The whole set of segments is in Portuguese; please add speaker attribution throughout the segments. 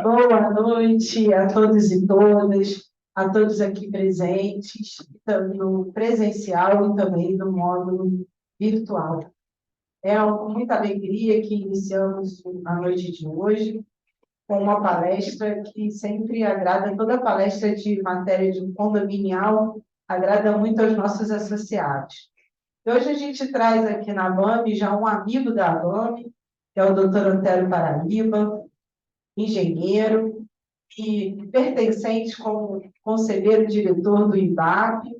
Speaker 1: Boa noite a todos e todas, a todos aqui presentes, tanto no presencial e também no módulo virtual. É com muita alegria que iniciamos a noite de hoje com uma palestra que sempre agrada, toda palestra de matéria de condominial agrada muito aos nossos associados. E hoje a gente traz aqui na ABAME já um amigo da ABAME, que é o Dr. Antero Paraíba, engenheiro e pertencente como conselheiro diretor do IBAP,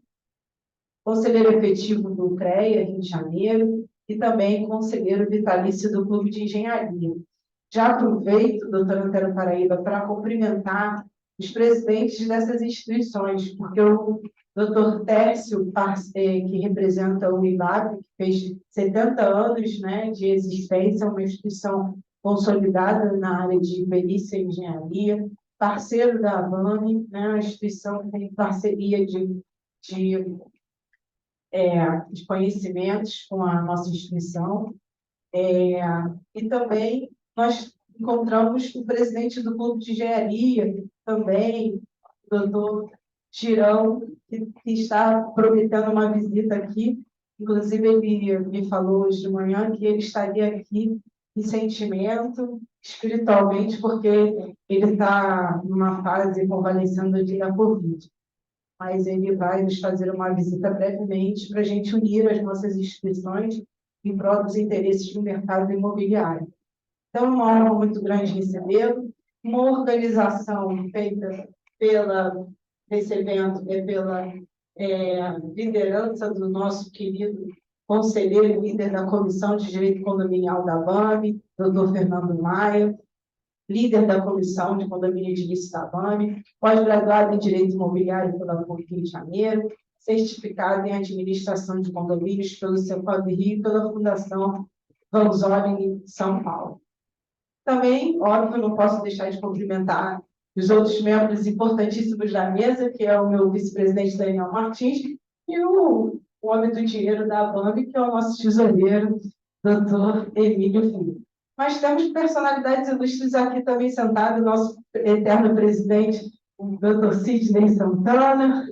Speaker 1: conselheiro efetivo do CREA, Rio de Janeiro, e também conselheiro vitalício do Clube de Engenharia. Já aproveito, doutor Antero Paraíba, para cumprimentar os presidentes dessas instituições, porque o doutor Tércio, que representa o IBAP, que fez 70 anos, né, de existência, uma instituição consolidada na área de perícia e engenharia, parceiro da ABAME, né, uma instituição que tem parceria de conhecimentos com a nossa instituição. E também nós encontramos o presidente do Clube de Engenharia, também, o doutor Girão, que está prometendo uma visita aqui. Inclusive, ele me falou hoje de manhã que ele estaria aqui em sentimento, espiritualmente, porque ele está numa fase convalescendo da Covid. Mas ele vai nos fazer uma visita brevemente para a gente unir as nossas instituições em prol dos interesses do mercado imobiliário. Então, é uma honra muito grande recebê-lo. Uma organização feita desse evento pela liderança do nosso querido conselheiro líder da Comissão de Direito Condominial da ABAME, doutor Fernando Maia, líder da Comissão de Condomínio Edilício da ABAME, pós-graduado em Direito Imobiliário pela PUC Rio de Janeiro, certificado em Administração de Condomínios pelo Secov Rio e pela Fundação Van Zoring São Paulo. Também, óbvio, não posso deixar de cumprimentar os outros membros importantíssimos da mesa, que é o meu vice-presidente Daniel Martins, e o homem do dinheiro da ABAME, que é o nosso tesoureiro, doutor Emílio Filho. Mas temos personalidades ilustres aqui também sentados, nosso eterno presidente, o doutor Sidney Santana,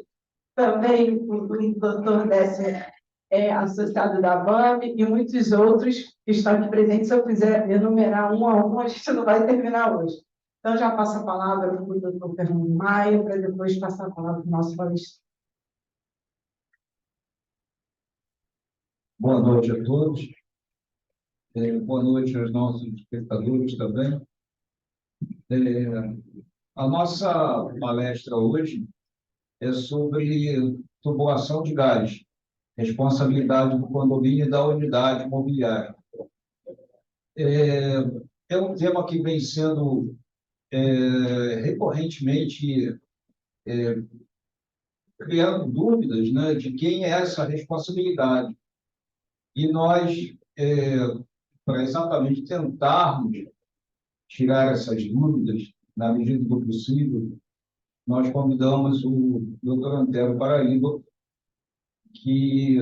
Speaker 1: também o doutor Décio, associado da ABAME, e muitos outros que estão aqui presentes. Se eu quiser enumerar um a um, a gente não vai terminar hoje. Então, já passo a palavra para o doutor Fernando Maia, para depois passar a palavra para o nosso palestrante.
Speaker 2: Boa noite a todos. Boa noite aos nossos espectadores também. A nossa palestra hoje é sobre tubulação de gás, responsabilidade do condomínio e da unidade imobiliária. É um tema que vem sendo recorrentemente criando dúvidas, né, de quem é essa responsabilidade. E nós, para exatamente tentarmos tirar essas dúvidas, na medida do possível, nós convidamos o doutor Antero Paraíba, que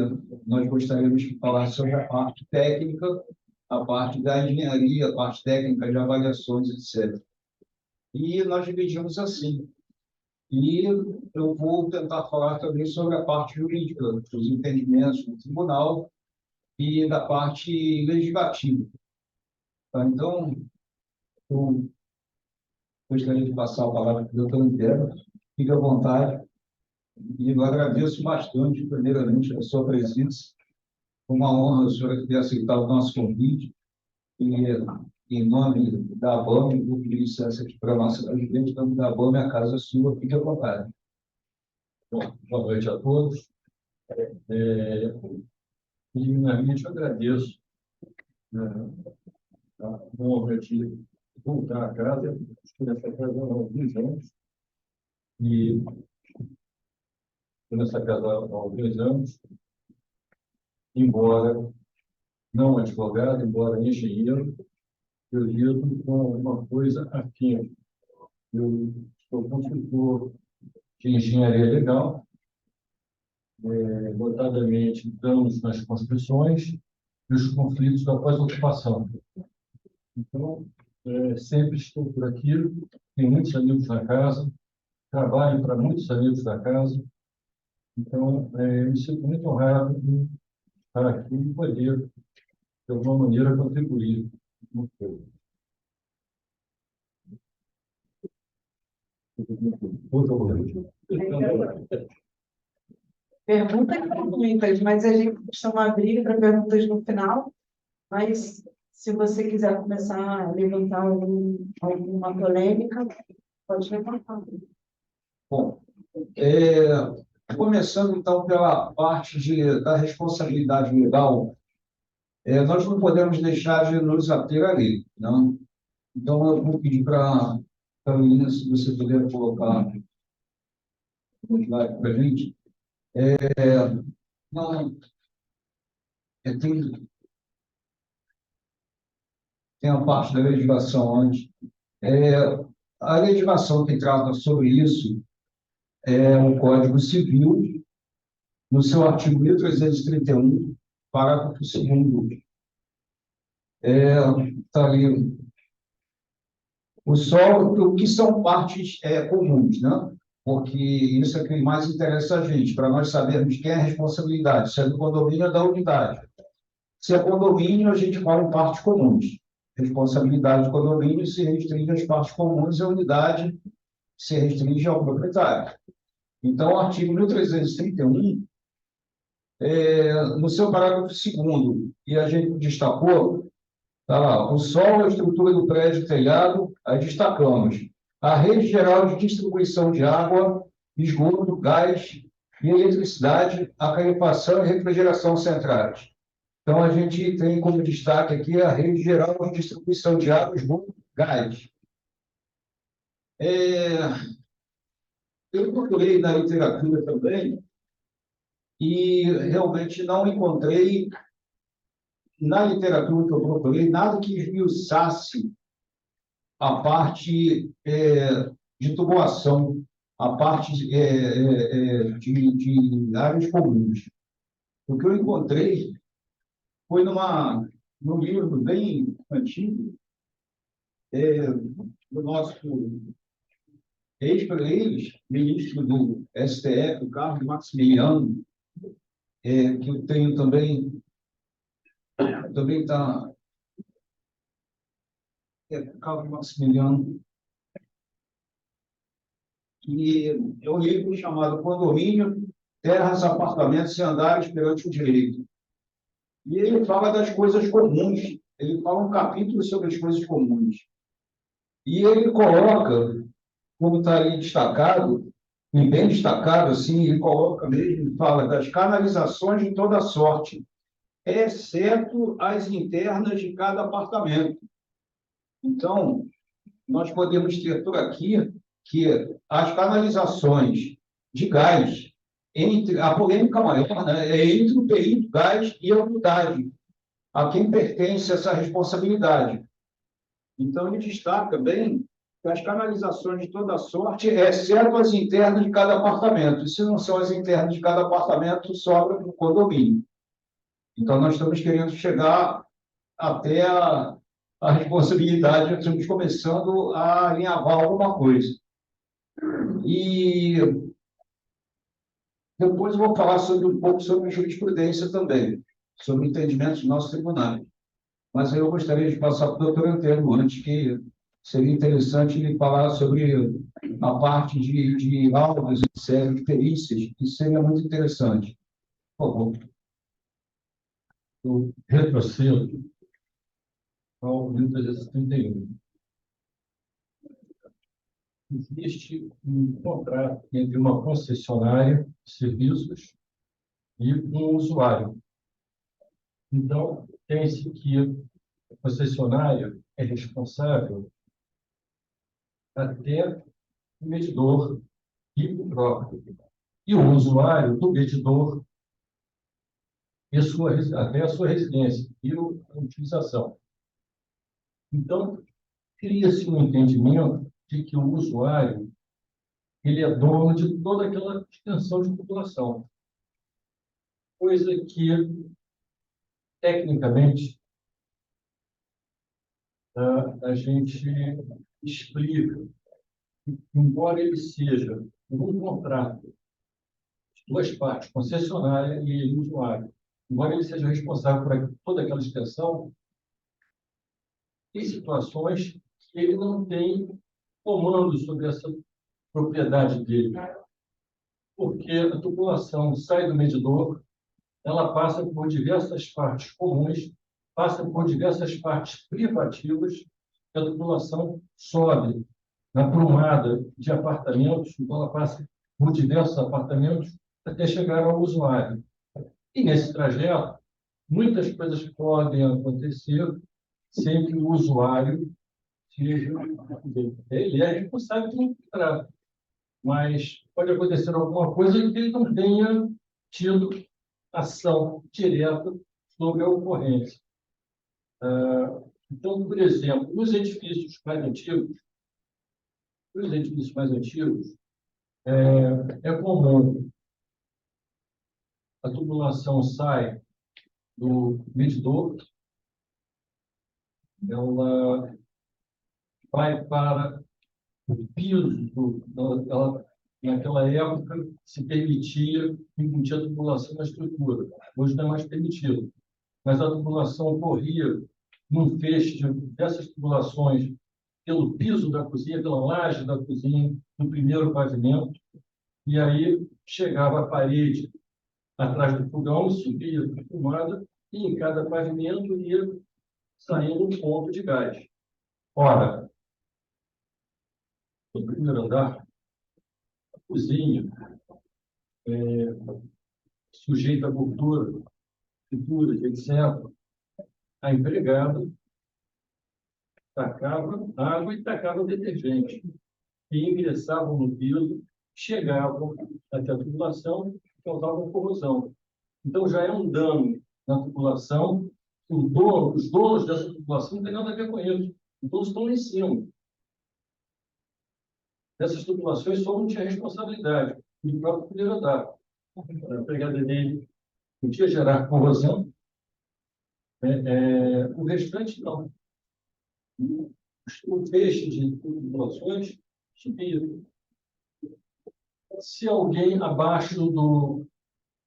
Speaker 2: nós gostaríamos de falar sobre a parte técnica, a parte da engenharia, a parte técnica de avaliações, etc. E nós dividimos assim. E eu vou tentar falar também sobre a parte jurídica, dos entendimentos do tribunal e da parte legislativa. Tá? Então, eu gostaria de passar a palavra para o doutor Antero. Fique à vontade. E eu agradeço bastante, primeiramente, a sua presença. Foi uma honra o senhor ter aceitado o nosso convite. E, em nome da ABAME, vou pedir licença aqui para a nossa presidente, em nome da ABAME, a casa é sua, fique à vontade.
Speaker 3: Bom, boa noite a todos. Primeiramente, eu agradeço a honra de voltar a casa. Estou nessa casa há alguns anos. E estou nessa casa há alguns anos, embora não advogado, embora engenheiro, eu lido com uma coisa afim. Eu sou consultor de engenharia legal notadamente danos nas construções e os conflitos após a ocupação. Então, sempre estou por aqui, tenho muitos amigos na casa, trabalho para muitos amigos da casa, então, me sinto muito honrado em estar aqui e poder, de alguma maneira, contribuir. Muito bem. Muito obrigado.
Speaker 1: Perguntas e muitas, mas a gente costuma abrir para perguntas no final. Mas se você quiser começar a levantar alguma polêmica, pode levantar.
Speaker 2: Bom, começando então pela parte da responsabilidade legal, nós não podemos deixar de nos ater à lei, não? Então, eu vou pedir para a Carolina, se você puder colocar o slide para a gente. Não, tem a parte da legislação antes. A legislação que trata sobre isso é o Código Civil, no seu artigo 1331, parágrafo 2º. Está ali o solo, o que são partes comuns, né? Porque isso é que mais interessa a gente, para nós sabermos quem é a responsabilidade, se é do condomínio ou da unidade. Se é condomínio, a gente fala em partes comuns. Responsabilidade do condomínio se restringe às partes comuns e a unidade se restringe ao proprietário. Então, o artigo 1331, no seu parágrafo 2º, e a gente destacou, tá lá, o solo, a estrutura do prédio, telhado, aí destacamos a rede geral de distribuição de água, esgoto, gás e eletricidade, a calefação e refrigeração centrais. Então, a gente tem como destaque aqui a rede geral de distribuição de água, esgoto, gás. Eu procurei na literatura também e realmente não encontrei na literatura que eu procurei nada que esmiuçasse a parte de tubulação, a parte de áreas comuns. O que eu encontrei foi num livro bem antigo, do nosso ex-ministro do STF, o Carlos Maximiliano, que eu tenho também está Carlos Maximiliano, que é um livro chamado Condomínio, Terras, Apartamentos e Andares perante o Direito. E ele fala das coisas comuns, ele fala um capítulo sobre as coisas comuns. E ele coloca, como está ali destacado, e bem destacado, assim, ele coloca mesmo, ele fala das canalizações de toda sorte, exceto as internas de cada apartamento. Então, nós podemos ter por aqui que as canalizações de gás, a polêmica maior, né, é entre o perito gás e a unidade, a quem pertence essa responsabilidade. Então, ele destaca bem que as canalizações de toda sorte, exceto as internas de cada apartamento. E se não são as internas de cada apartamento, sobra para o condomínio. Então, nós estamos querendo chegar até a responsabilidade, estamos começando a alinhavar alguma coisa. E depois eu vou falar um pouco sobre jurisprudência também, sobre entendimentos do nosso tribunal. Mas eu gostaria de passar para o doutor Antero antes, que seria interessante ele falar sobre a parte de laudos e série de perícias, que seria muito interessante. Por favor.
Speaker 3: Eu retrocedo ao 1331. Existe um contrato entre uma concessionária de serviços e um usuário. Então, tem-se que a concessionária é responsável até o medidor próprio. E o usuário do medidor e até a sua residência e a utilização. Então, cria-se um entendimento de que o usuário ele é dono de toda aquela extensão de população. coisa que, tecnicamente, a gente explica, embora ele seja um contrato de duas partes, concessionária e usuário, embora ele seja responsável por toda aquela extensão, tem situações que ele não tem comando sobre essa propriedade dele, porque a tubulação sai do medidor, ela passa por diversas partes comuns, passa por diversas partes privativas, e a tubulação sobe na prumada de apartamentos, então ela passa por diversos apartamentos até chegar ao usuário. E nesse trajeto, muitas coisas podem acontecer sem que o usuário seja... Ele é responsável por um contrato, mas pode acontecer alguma coisa que ele não tenha tido ação direta sobre a ocorrência. Então, por exemplo, nos edifícios mais antigos, é comum a tubulação sai do medidor, ela vai para o piso, naquela época se permitia embutir a tubulação na estrutura, hoje não é mais permitido, mas a tubulação corria num feixe dessas tubulações pelo piso da cozinha, pela laje da cozinha, no primeiro pavimento, e aí chegava à parede atrás do fogão, subia a tomada, e em cada pavimento ia saindo um ponto de gás. Ora, no primeiro andar, a cozinha sujeita a gordura, frituras, etc. A empregada tacava água e tacava detergente, e ingressavam no piso, chegavam até a tubulação e causavam corrosão. Então, já é um dano na tubulação, os donos dessa tubulação não têm nada a ver com isso. Todos estão lá em cima. Essas tubulações só não tinha responsabilidade do próprio primeiro andar. A empregada dele podia gerar corrosão, o restante não. O feixe de tubulações subia. Se alguém abaixo do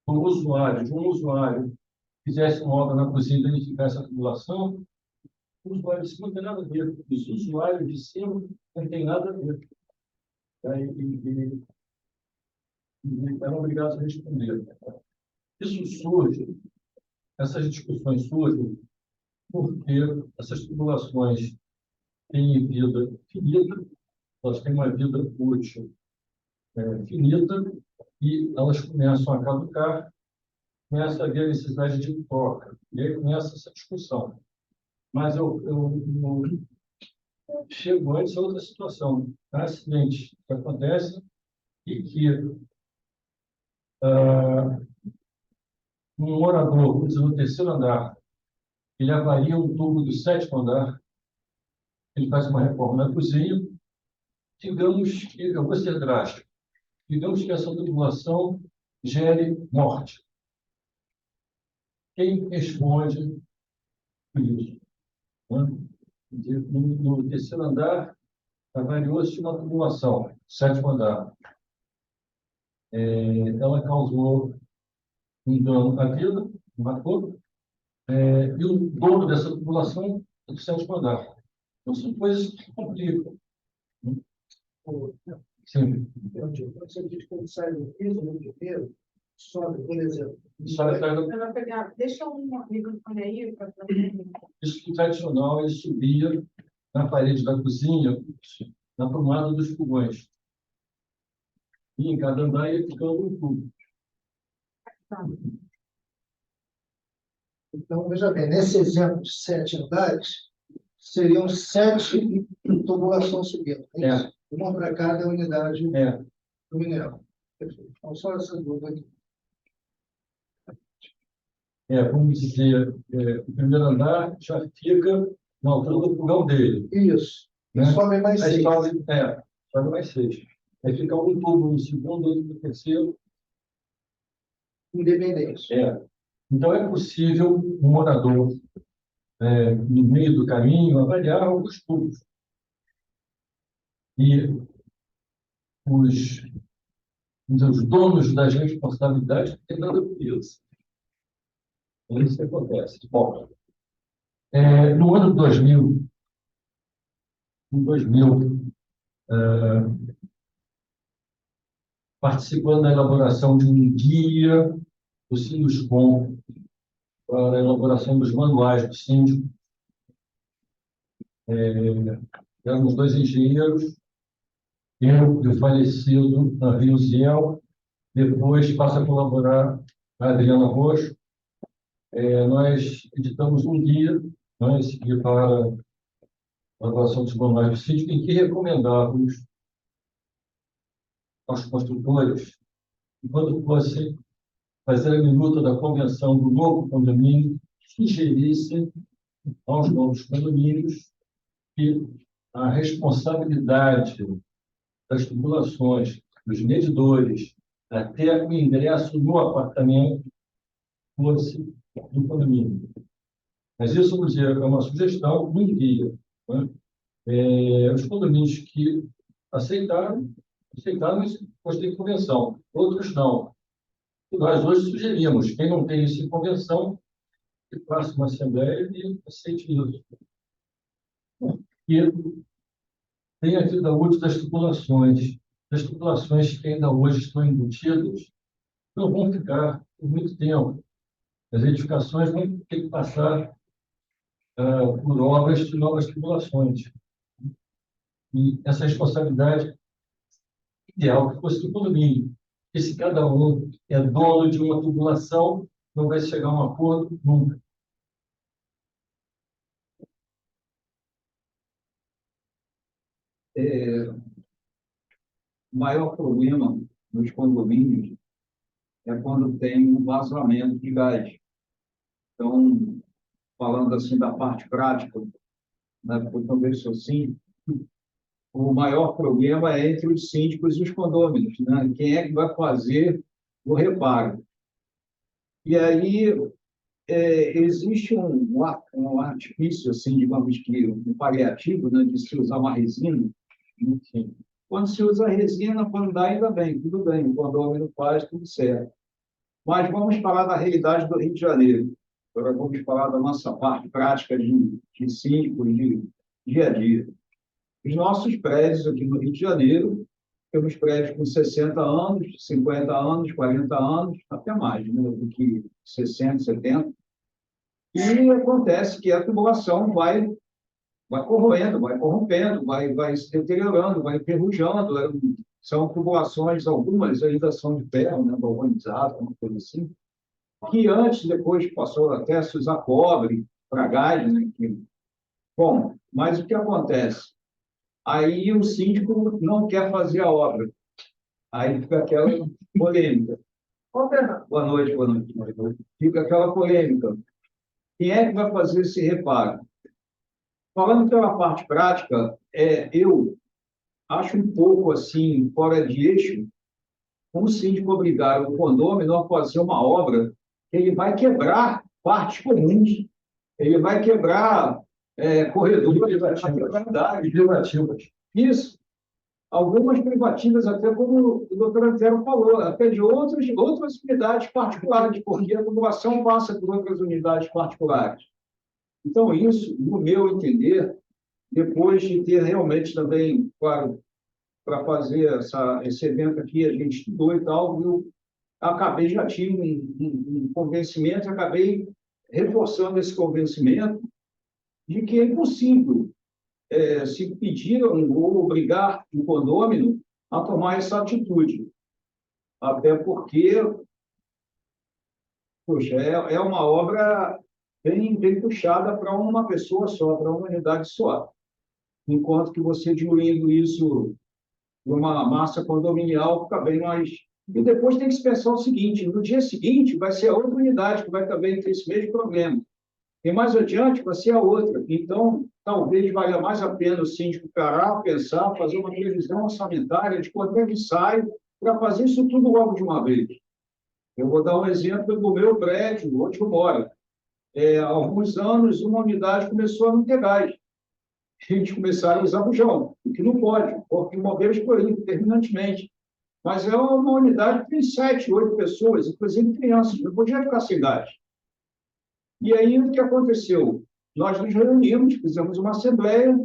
Speaker 3: usuário, de um usuário, fizesse uma obra na cozinha e danificasse a tubulação, os usuários de cima não tem nada a ver. Os usuários de cima não tem nada a ver. E eram obrigados a responder. Isso surge, essas discussões surgem porque essas tubulações têm vida finita, elas têm uma vida útil finita, e elas começam a caducar, começa a haver a necessidade de troca. E aí começa essa discussão. Mas eu chego antes a outra situação. Há acidentes que acontecem e que um morador, no terceiro andar, ele avalia um tubo do sétimo andar, ele faz uma reforma na cozinha, digamos que, eu vou ser drástico, digamos que essa tubulação gere morte. Quem responde por isso? No terceiro andar, avaliou-se uma tubulação, sétimo andar. Ela causou um dano à vida, matou, e o dono dessa tubulação é do sétimo andar. Então, são coisas que complicam. Sim.
Speaker 4: Você diz que quando sai do piso, no primeiro, sobe, por exemplo.
Speaker 1: Deixa um microfone aí para
Speaker 3: Isso tradicional, ele subia na parede da cozinha, na prumada dos fogões. E em cada andar ia ficando um tubo.
Speaker 4: Então, veja bem, nesse exemplo de 7 andares, seriam 7 tubulações subindo. É isso? Uma para cada unidade do mineral. Perfeito. Então, só essa dúvida aqui.
Speaker 3: Vamos dizer, o primeiro andar já fica na altura do fogão dele.
Speaker 4: Isso.
Speaker 3: Né?
Speaker 4: Sobe mais 6.
Speaker 3: Sobe mais 6. Aí fica um tubo no segundo, outro no terceiro.
Speaker 4: independente.
Speaker 3: Então, é possível um morador, no meio do caminho, avaliar alguns custos. E os donos das responsabilidades têm nada por isso. É isso que acontece. Bom, no ano 2000, participando da elaboração de um guia do Sinduscom para a elaboração dos manuais do síndico. Éramos 2 engenheiros, eu e o falecido Rio Ziel, depois passa a colaborar a Adriana Rocha. Nós editamos um guia, esse guia para a elaboração dos manuais do síndico, em que recomendávamos aos construtores que, quando fossem fazer a minuta da convenção do novo condomínio, sugerissem aos novos condomínios que a responsabilidade das tubulações, dos medidores, até o ingresso no apartamento, fosse do condomínio. Mas isso, vamos dizer, é uma sugestão do guia. Os condomínios que aceitaram isso depois de convenção. Outros não. E nós hoje sugerimos, quem não tem isso em convenção, que faça uma assembleia e aceite isso. E tem a vida útil das tubulações. As tubulações que ainda hoje estão embutidas não vão ficar por muito tempo. As edificações vão ter que passar por obras de novas tubulações. E essa responsabilidade ideal que fosse do condomínio. Porque se cada um é dono de uma tubulação, não vai chegar a um acordo nunca.
Speaker 2: O maior problema nos condomínios é quando tem um vazamento de gás. Então, falando assim da parte prática, né, porque eu também sou síndico, o maior problema é entre os síndicos e os condôminos, né? Quem é que vai fazer o reparo? E aí existe um artifício, assim, digamos que um paliativo, né, de se usar uma resina. Enfim. Quando se usa a resina, quando dá, ainda bem, tudo bem, o condômino faz, tudo certo. Mas vamos falar da realidade do Rio de Janeiro. Agora vamos falar da nossa parte prática de síndico, de dia a dia. Os nossos prédios aqui no Rio de Janeiro, temos prédios com 60 anos, 50 anos, 40 anos, até mais, né, do que 60, 70. E acontece que a tubulação vai corroendo, vai corrompendo, vai se deteriorando, vai enferrujando. São tubulações, algumas ainda são de ferro, né, galvanizado, uma coisa assim, que antes, depois passou até a se usar cobre para gás, né? Bom, mas o que acontece? Aí o síndico não quer fazer a obra. Aí fica aquela polêmica. Boa noite, boa noite. Fica aquela polêmica. Quem é que vai fazer esse reparo? Falando pela parte prática, eu acho um pouco assim, fora de eixo, como o síndico obrigar o condômino a fazer uma obra que ele vai quebrar partes comuns, ele vai quebrar corredores,
Speaker 3: privativas.
Speaker 2: Isso. Algumas privativas, até como o doutor Antero falou, até de outras unidades particulares, porque a população passa por outras unidades particulares. Então, isso, no meu entender, depois de ter realmente também, claro, para fazer esse evento aqui, a gente estudou e tal, eu acabei, já tinha um convencimento, acabei reforçando esse convencimento de que é impossível se pedir ou obrigar o condômino a tomar essa atitude. Até porque, poxa, é uma obra bem puxada para uma pessoa só, para uma unidade só. Enquanto que você diluindo isso para uma massa condominial, fica bem mais... E depois tem que se pensar o seguinte, no dia seguinte vai ser a outra unidade que vai também ter esse mesmo problema. E mais adiante vai ser a outra. Então, talvez valha mais a pena o síndico parar, pensar, fazer uma previsão orçamentária de quanto ele sai para fazer isso tudo logo de uma vez. Eu vou dar um exemplo do meu prédio, onde eu moro. Há alguns anos, uma unidade começou a não ter gás. A gente começaram a usar bujão, o que não pode, o corpo de bombeiros proíbe terminantemente. Mas é uma unidade que tem 7, 8 pessoas, inclusive crianças, não podia ficar sem gás. E aí, o que aconteceu? Nós nos reunimos, fizemos uma assembleia,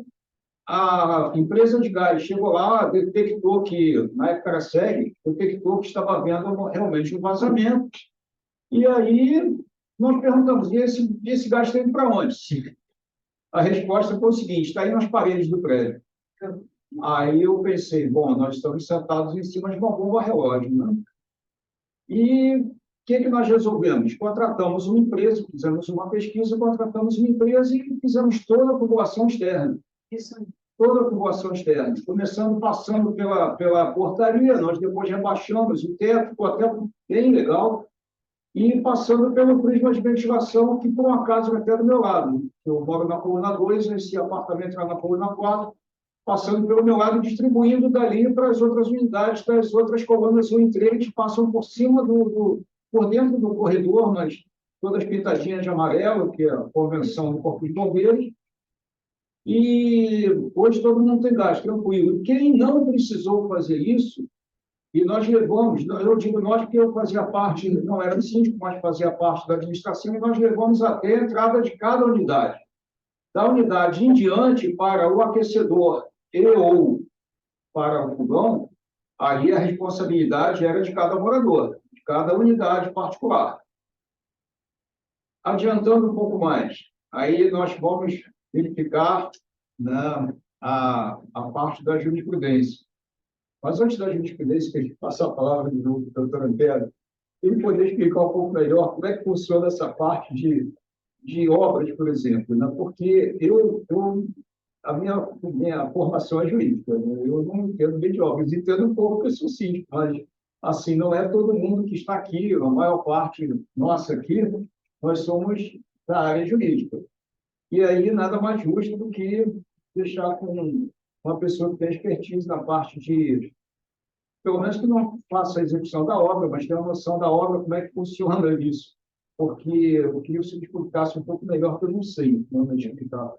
Speaker 2: a empresa de gás chegou lá, detectou que, na época era SEG, detectou que estava havendo realmente um vazamento. E aí, nós perguntamos, e esse gás está indo para onde? A resposta foi o seguinte, está aí nas paredes do prédio. Aí eu pensei, bom, nós estamos sentados em cima de uma bomba relógio, né? E o que nós resolvemos? Contratamos uma empresa, fizemos uma pesquisa, contratamos uma empresa e fizemos toda a população externa.
Speaker 1: Isso aí.
Speaker 2: Toda a população externa. Começando, passando pela portaria, nós depois rebaixamos o teto, ficou até bem legal, e passando pelo prisma de ventilação, que por um acaso é até do meu lado. Eu moro na coluna 2, esse apartamento era na coluna 4, passando pelo meu lado e distribuindo dali para as outras unidades, das outras colunas 1 e 3, passam por cima por dentro do corredor, mas todas pintadinhas de amarelo, que é a convenção do Corpo de Bombeiros. E hoje todo mundo tem gás, tranquilo. Quem não precisou fazer isso, e nós levamos, eu digo nós porque eu fazia parte, não era síndico, mas fazia parte da administração, e nós levamos até a entrada de cada unidade. Da unidade em diante para o aquecedor ou para o fogão, aí a responsabilidade era de cada morador, de cada unidade particular. Adiantando um pouco mais, aí nós vamos verificar, né, a parte da jurisprudência. Mas antes da jurisprudência, que a gente passar a palavra do doutor Antero, ele poder explicar um pouco melhor como é que funciona essa parte de obras, por exemplo, né? Porque a minha formação é jurídica, né? Eu não entendo bem de obras, entendo um pouco, porque eu sou síndico, mas assim, não é todo mundo que está aqui, a maior parte nossa aqui, nós somos da área jurídica. E aí, nada mais justo do que deixar com uma pessoa que tem expertise na parte de, pelo menos que não faça a execução da obra, mas tenha uma noção da obra, como é que funciona isso. Porque eu queria que você explicasse um pouco melhor, porque eu não sei como é explicar.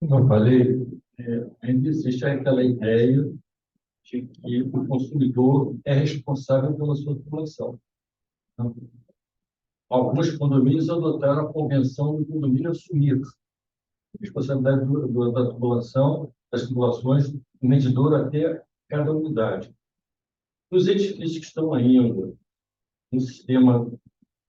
Speaker 3: Como eu falei, ainda existe aquela ideia de que o consumidor é responsável pela sua população. Então, alguns condomínios adotaram a convenção do condomínio assumir a responsabilidade da população, das populações, o medidor até cada unidade. Os edifícios que estão ainda no sistema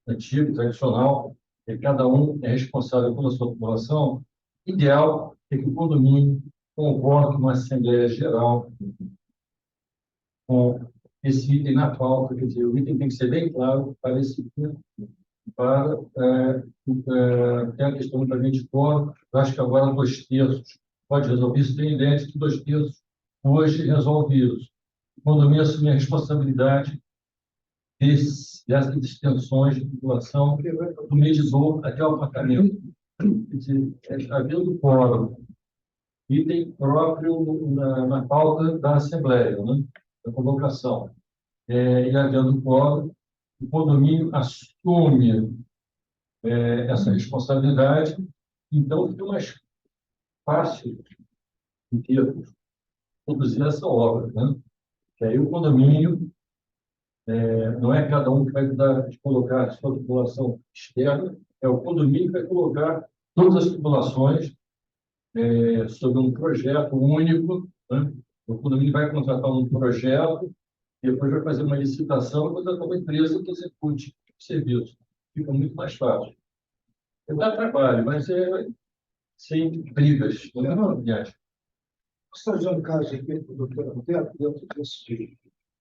Speaker 3: antigo, tradicional, que cada um é responsável pela sua população, ideal é que o condomínio convoque uma Assembleia Geral com esse item na pauta, quer dizer, o item tem que ser bem claro para esse fim, para ter a questão também de quórum. Eu acho que agora 2/3 pode resolver isso. Tem ideia de que 2/3 hoje resolve isso. O condomínio assume a responsabilidade dessas extensões de população do medidor até o apartamento. Quer dizer, havendo quórum, item próprio na pauta da Assembleia, né, da convocação, e havendo quórum, o condomínio assume essa responsabilidade, então fica mais fácil em termos produzir essa obra, né? Que aí o condomínio não é cada um que vai colocar a sua população externa, é o condomínio que vai colocar todas as populações sobre um projeto único, né? O condomínio vai contratar um projeto, depois vai fazer uma licitação e contratar uma empresa que execute o serviço. Fica muito mais fácil. Dá trabalho, mas sem brigas. Não é?
Speaker 4: Você está dizendo um caso aqui do doutor Antero, dentro desse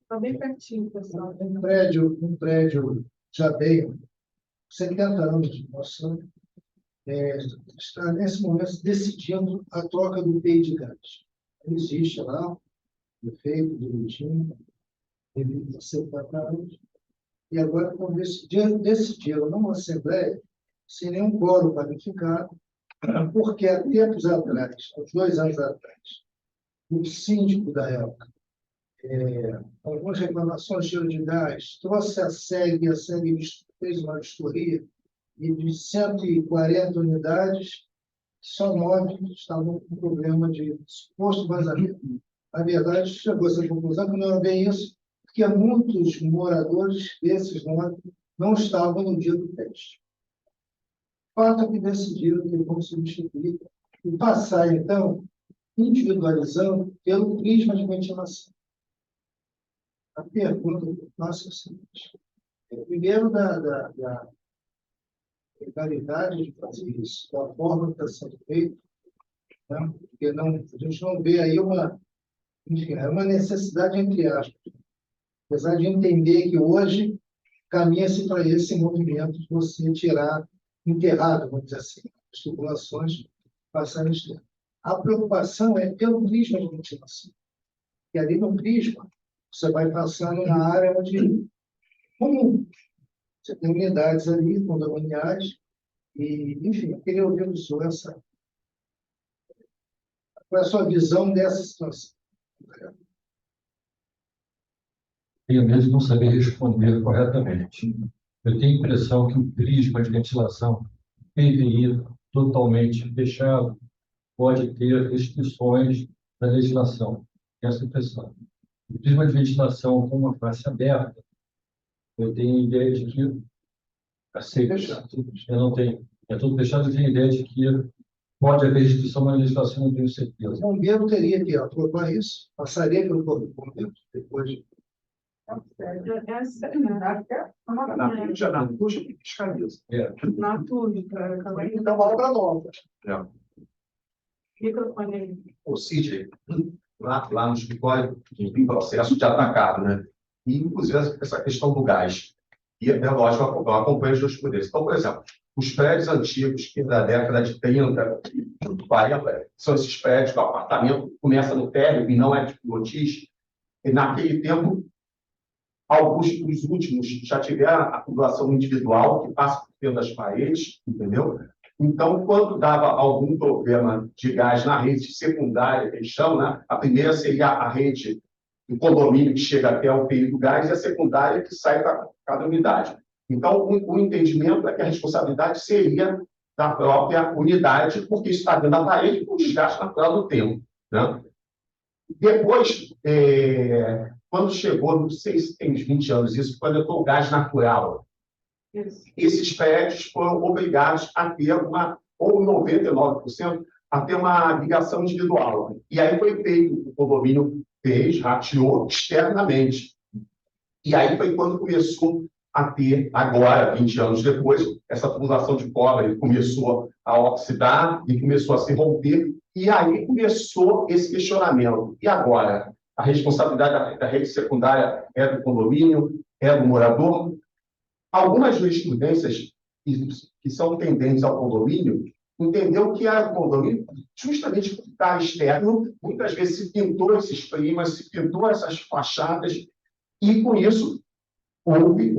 Speaker 1: Está bem pertinho, pessoal.
Speaker 4: um prédio já tem 70 anos de noção, está nesse momento decidindo a troca do PI de gás. Existe lá, defeito, direitinho, ele 70 anos, e agora decidiram numa Assembleia, sem nenhum quórum qualificado, porque há tempos atrás, há 2 anos atrás, o síndico da época, algumas reclamações de cheiro de gás, trouxe a SEG fez uma vistoria, e de 140 unidades, só 9 estavam com problema de suposto vazamento. Na verdade, chegou a essa conclusão que não é bem isso, porque muitos moradores desses 9 não estavam no dia do teste. Fato é que decidiram que vão substituir e passar, então, individualizando pelo prisma de ventilação. A pergunta nossa é a seguinte: primeiro, da legalidade de fazer isso, da forma que está sendo feito, né? Porque não, a gente não vê aí enfim, é uma necessidade, entre aspas, apesar de entender que hoje caminha-se para esse movimento de você enterrar, vamos dizer assim, as tubulações passando externo. A preocupação é pelo prisma de ventilação. E ali no prisma, você vai passando na área onde comum. Você tem unidades ali, condominiais, e, enfim, eu queria ouvir do senhor qual é a sua visão dessa situação.
Speaker 3: Eu mesmo não saber responder corretamente. Eu tenho a impressão que o prisma de ventilação PVI totalmente fechado pode ter restrições da legislação. Essa impressão. O prisma de ventilação com uma face aberta, eu tenho a ideia de que eu não tenho. É tudo fechado, eu tenho a ideia de que pode haver restrição na legislação, não tenho certeza.
Speaker 4: O bombeiro teria que aprovar isso, passaria pelo bombeiro depois de...
Speaker 5: Puxa, que fiscaliza.
Speaker 1: Na tudo,
Speaker 4: Então, vai para nova.
Speaker 5: O CID, lá no escritório, em processo de atacado, né? E, inclusive, essa questão do gás. E, é lógico, eu acompanho os dois poderes. Então, por exemplo, os prédios antigos, que da década de 30, 40, são esses prédios que o apartamento começa no térreo e não é de lotis. E, naquele tempo, alguns dos últimos já tiveram a tubulação individual, que passa por dentro das paredes, entendeu? Então, quando dava algum problema de gás na rede secundária, que eles chamam, né? A primeira seria a rede do condomínio que chega até o PI do gás e a secundária que sai para cada unidade. Então, o entendimento é que a responsabilidade seria da própria unidade, porque isso está dentro da parede com desgaste natural do tempo, né? Depois, quando chegou, não sei se tem uns 20 anos isso, quando entrou o gás natural, esses prédios foram obrigados a ter ou 99%, a ter uma ligação individual. E aí foi feito, o condomínio rateou externamente. E aí foi quando começou a ter, agora, 20 anos depois, essa tubulação de cobre começou a oxidar e começou a se romper. E aí começou esse questionamento. E agora? A responsabilidade da rede secundária é do condomínio, é do morador? Algumas jurisprudências que são tendentes ao condomínio entendeu que era o condomínio, justamente por estar externo, muitas vezes se pintou esses primas, se pintou essas fachadas, e com isso houve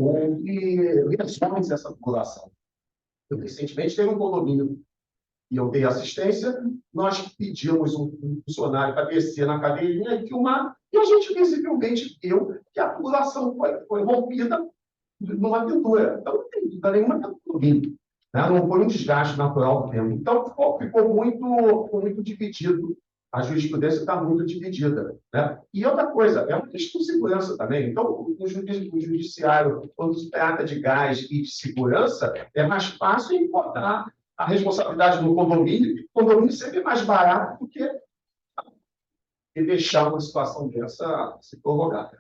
Speaker 5: lesões dessa população. Eu, recentemente, teve um condomínio e eu dei assistência, nós pedimos um funcionário para descer na cadeirinha e filmar, e a gente visivelmente viu que a tubulação foi rompida numa pintura. Então, não tem dúvida nenhuma que é condomínio, né? Não foi um desgaste natural do tempo. Então, ficou muito dividido. A jurisprudência está muito dividida, né? E outra coisa, é uma questão de segurança também. Então, o judiciário, quando se trata de gás e de segurança, é mais fácil encontrar a responsabilidade do condomínio, e o condomínio sempre mais barato do que deixar uma situação dessa se prorrogar.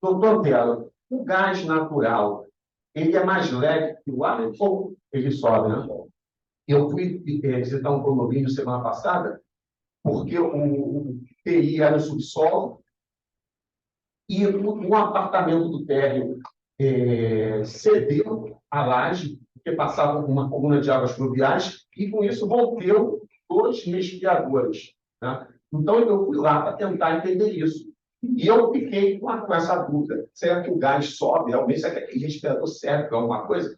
Speaker 5: Doutor Antero, o gás natural, ele é mais leve que o ar ou ele sobe, né? Eu fui visitar um condomínio semana passada, porque o TI era no subsolo e um apartamento do térreo cedeu a laje, porque passava uma coluna de águas fluviais, e com isso rompeu 2 resfriadores, né? Então, eu fui lá para tentar entender isso. E eu fiquei com essa dúvida. Será que o gás sobe? Realmente, será que aquele resfriador serve para alguma coisa?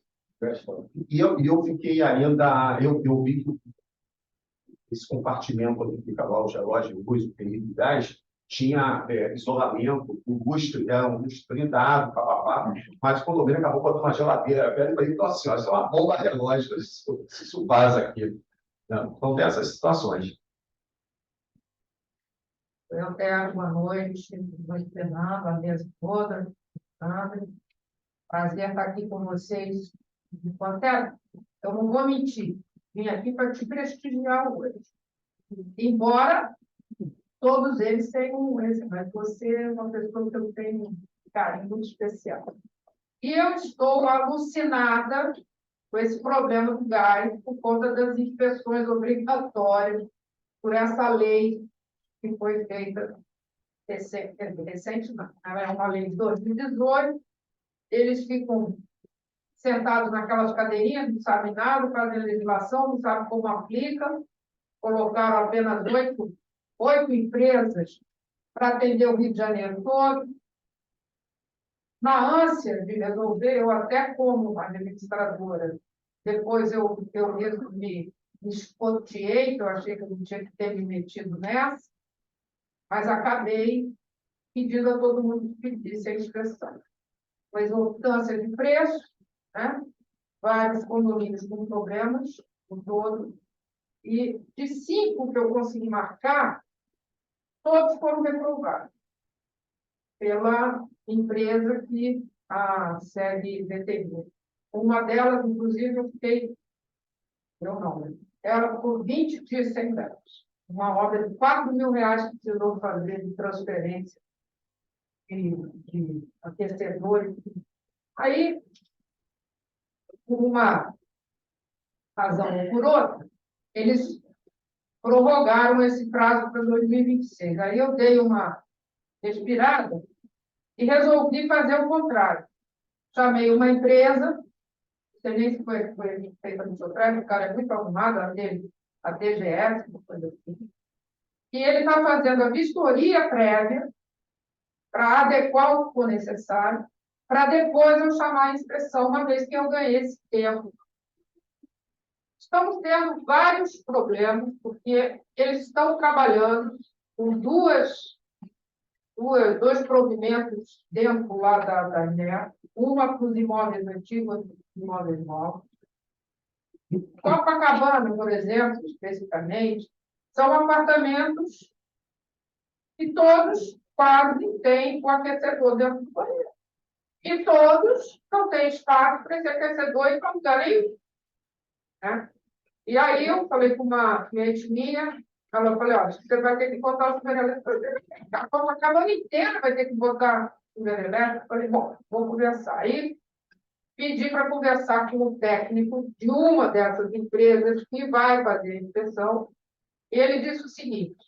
Speaker 5: E eu fiquei ainda... Eu vi que esse compartimento onde fica lá o relógio, luz, o período de gás, tinha isolamento, o lustre era um lustre blindado, papapá, mas o condomínio acabou botando uma geladeira velha. Então, assim, ó, isso é uma bomba relógio, isso vaza aqui. Então, tem essas situações.
Speaker 6: Eu até uma noite, treinando a mesa toda, prazer estar aqui com vocês. Até, eu não vou mentir, vim aqui para te prestigiar hoje. Embora todos eles tenham esse, mas você é uma pessoa que eu tenho um carinho muito especial. E eu estou alucinada com esse problema do gás por conta das inspeções obrigatórias por essa lei que foi feita recente, não, é uma lei de 2018. Eles ficam sentados naquelas cadeirinhas, não sabem nada, fazem legislação, não sabem como aplica. Colocaram apenas oito empresas para atender o Rio de Janeiro todo. Na ânsia de resolver, eu até como administradora, depois eu me escoteei, que eu achei que eu não tinha que ter me metido nessa, mas acabei pedindo a todo mundo que pedisse a inspeção. Uma exorbitância de preço, né? Vários condomínios com problemas, o todo. E de 5 que eu consegui marcar, todos foram reprovados pela empresa que a segue determina. Uma delas, inclusive, eu fiquei, meu nome, ela por 20 dias sem dados. Uma obra de R$ 4.000 que precisou fazer de transferência de aquecedores. Aí, por uma razão ou por outra, eles prorrogaram esse prazo para 2026. Aí eu dei uma respirada e resolvi fazer o contrário. Chamei uma empresa, não sei nem se foi feita no seu prédio, o cara é muito arrumado, a DGS, uma coisa assim. E ele está fazendo a vistoria prévia para adequar o que for necessário, para depois eu chamar a inspeção, uma vez que eu ganhei esse tempo. Estamos tendo vários problemas, porque eles estão trabalhando com dois provimentos dentro lá da INEA, uma para os imóveis antigos, outra para os imóveis novos. Copacabana, por exemplo, especificamente, são apartamentos que todos quase têm o aquecedor dentro do banheiro. E todos não têm espaço para esse aquecedor e não querem, né? E aí eu falei com uma cliente minha, ela falou, olha, você vai ter que botar o chuveiro elétrico. A Copacabana inteira vai ter que botar o chuveiro elétrico. Eu falei, bom, vou conversar. Aí pedi para conversar com o técnico de uma dessas empresas que vai fazer a inspeção. E ele disse o seguinte,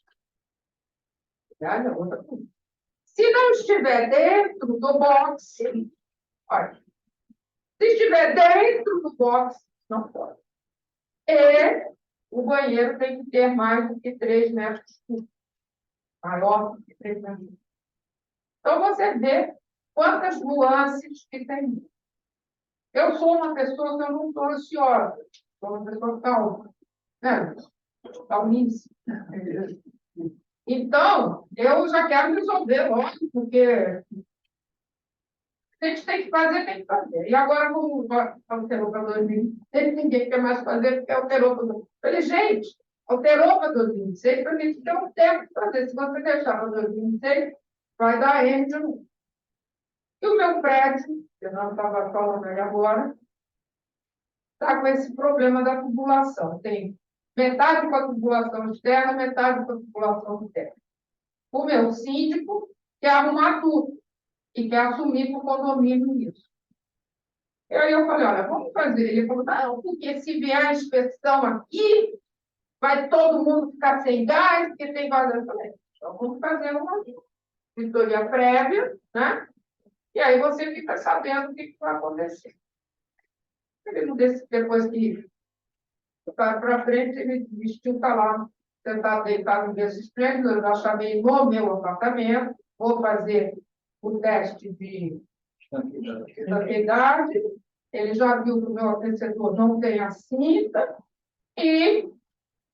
Speaker 6: olha, outra coisa. Se não estiver dentro do boxe, olha, se estiver dentro do boxe, não pode. E o banheiro tem que ter mais do que 3 metros cúbicos. Maior do que 3 metros cúbicos. Então, você vê quantas nuances que tem. Eu sou uma pessoa que eu não estou ansiosa. Sou uma pessoa calma. Né? Calmíssima. Então, eu já quero resolver logo, porque a gente tem que fazer, tem que fazer. E agora, como alterou para 2026, ninguém quer mais fazer, porque alterou para 2026. Eu falei, gente, alterou para 2026, para a gente ter um tempo de fazer. Se você deixar para 2026, vai dar erro de novo. E o meu prédio, que eu não estava falando aí agora, está com esse problema da tubulação. Tem metade com a tubulação externa, metade com a tubulação interna. O meu síndico quer arrumar tudo e quer assumir para o condomínio isso. E aí eu falei, olha, vamos fazer. Ele falou, não, porque se vier a inspeção aqui, vai todo mundo ficar sem gás, porque tem vazio. Eu falei, então vamos fazer uma vistoria prévia, né? E aí você fica sabendo o que vai acontecer. Ele não disse, depois que está para frente, ele vestiu, está lá, sentado, deitado no berço esplêndido, eu já chamei no meu apartamento, vou fazer o teste de estanqueidade, ele já viu que o meu aquecedor não tem a cinta, e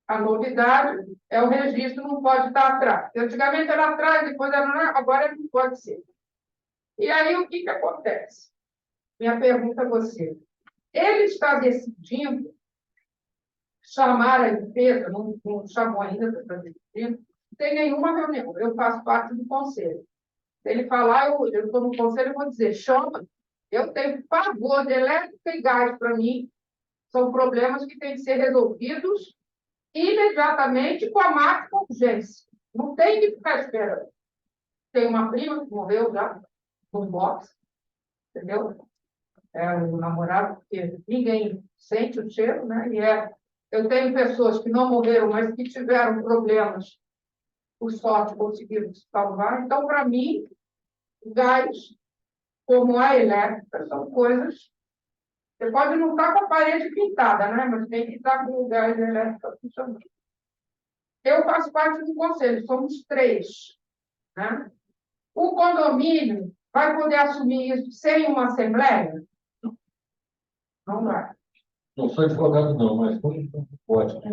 Speaker 6: A novidade é o registro não pode estar atrás. Antigamente era atrás, depois era, agora não pode ser. E aí, o que acontece? Minha pergunta a você. Ele está decidindo chamar a empresa, não chamou ainda, está decidindo, não tem nenhuma reunião. Eu faço parte do conselho. Se ele falar, eu estou no conselho, eu vou dizer, chama. Eu tenho pavor de elétrica e gás para mim. São problemas que têm que ser resolvidos imediatamente com a máxima urgência. Não tem que ficar esperando. Tem uma prima que morreu já, num box, entendeu? É um namorado que ninguém sente o cheiro, né? Eu tenho pessoas que não morreram, mas que tiveram problemas, por sorte, conseguiram se salvar. Então, para mim, o gás, como a elétrica, são coisas. Você pode não estar com a parede pintada, né? Mas tem que estar com o gás elétrico funcionando. Eu faço parte do conselho, somos 3. Né? O condomínio vai poder assumir isso sem uma assembleia? Não vai.
Speaker 3: Não sou advogado, não, mas como pode?
Speaker 5: Até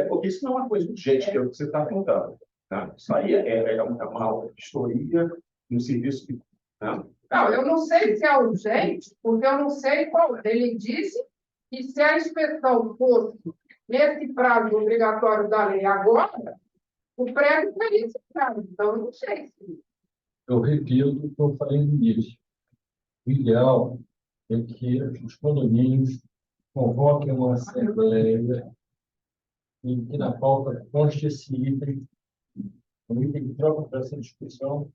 Speaker 5: porque isso não é uma coisa urgente, que é o que você está perguntando. Né? Isso aí é uma vistoria no serviço que. Né?
Speaker 6: Não, eu não sei se é urgente, porque eu não sei qual. Ele disse que se a inspeção fosse nesse prazo obrigatório da lei agora, o prédio teria esse prazo. Então, eu não sei se.
Speaker 3: Eu repito o que eu falei no início. O ideal é que os condomínios convoquem uma assembleia em que na pauta conste esse item, um item que troca para essa discussão,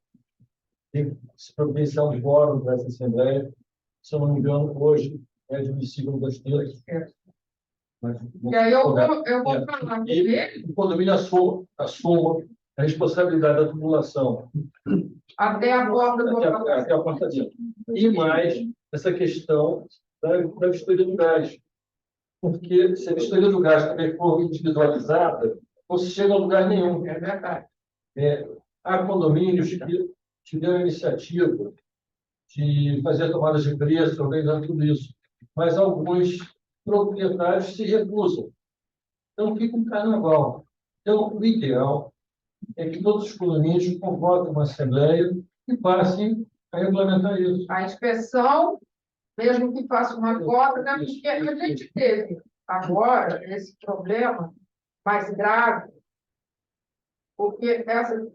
Speaker 3: e se providenciar um fórum para essa assembleia. Se eu não me engano, hoje é admissível das terças.
Speaker 6: E aí eu vou falar com ele.
Speaker 3: O condomínio assuma a responsabilidade da tubulação
Speaker 6: Até a porta do
Speaker 3: até a porta dentro. E mais essa questão da vistoria do gás. Porque se a vistoria do gás também for individualizada, não se chega a lugar nenhum.
Speaker 6: É verdade.
Speaker 3: Há condomínios que tiveram a iniciativa de fazer tomadas de preço, organizando tudo isso. Mas alguns proprietários se recusam. Então, fica um carnaval. Então, o ideal é que todos os condomínios convoquem uma assembleia e passem a regulamentar isso.
Speaker 6: A inspeção, mesmo que faça uma cota, né? Porque a gente teve agora esse problema mais grave, porque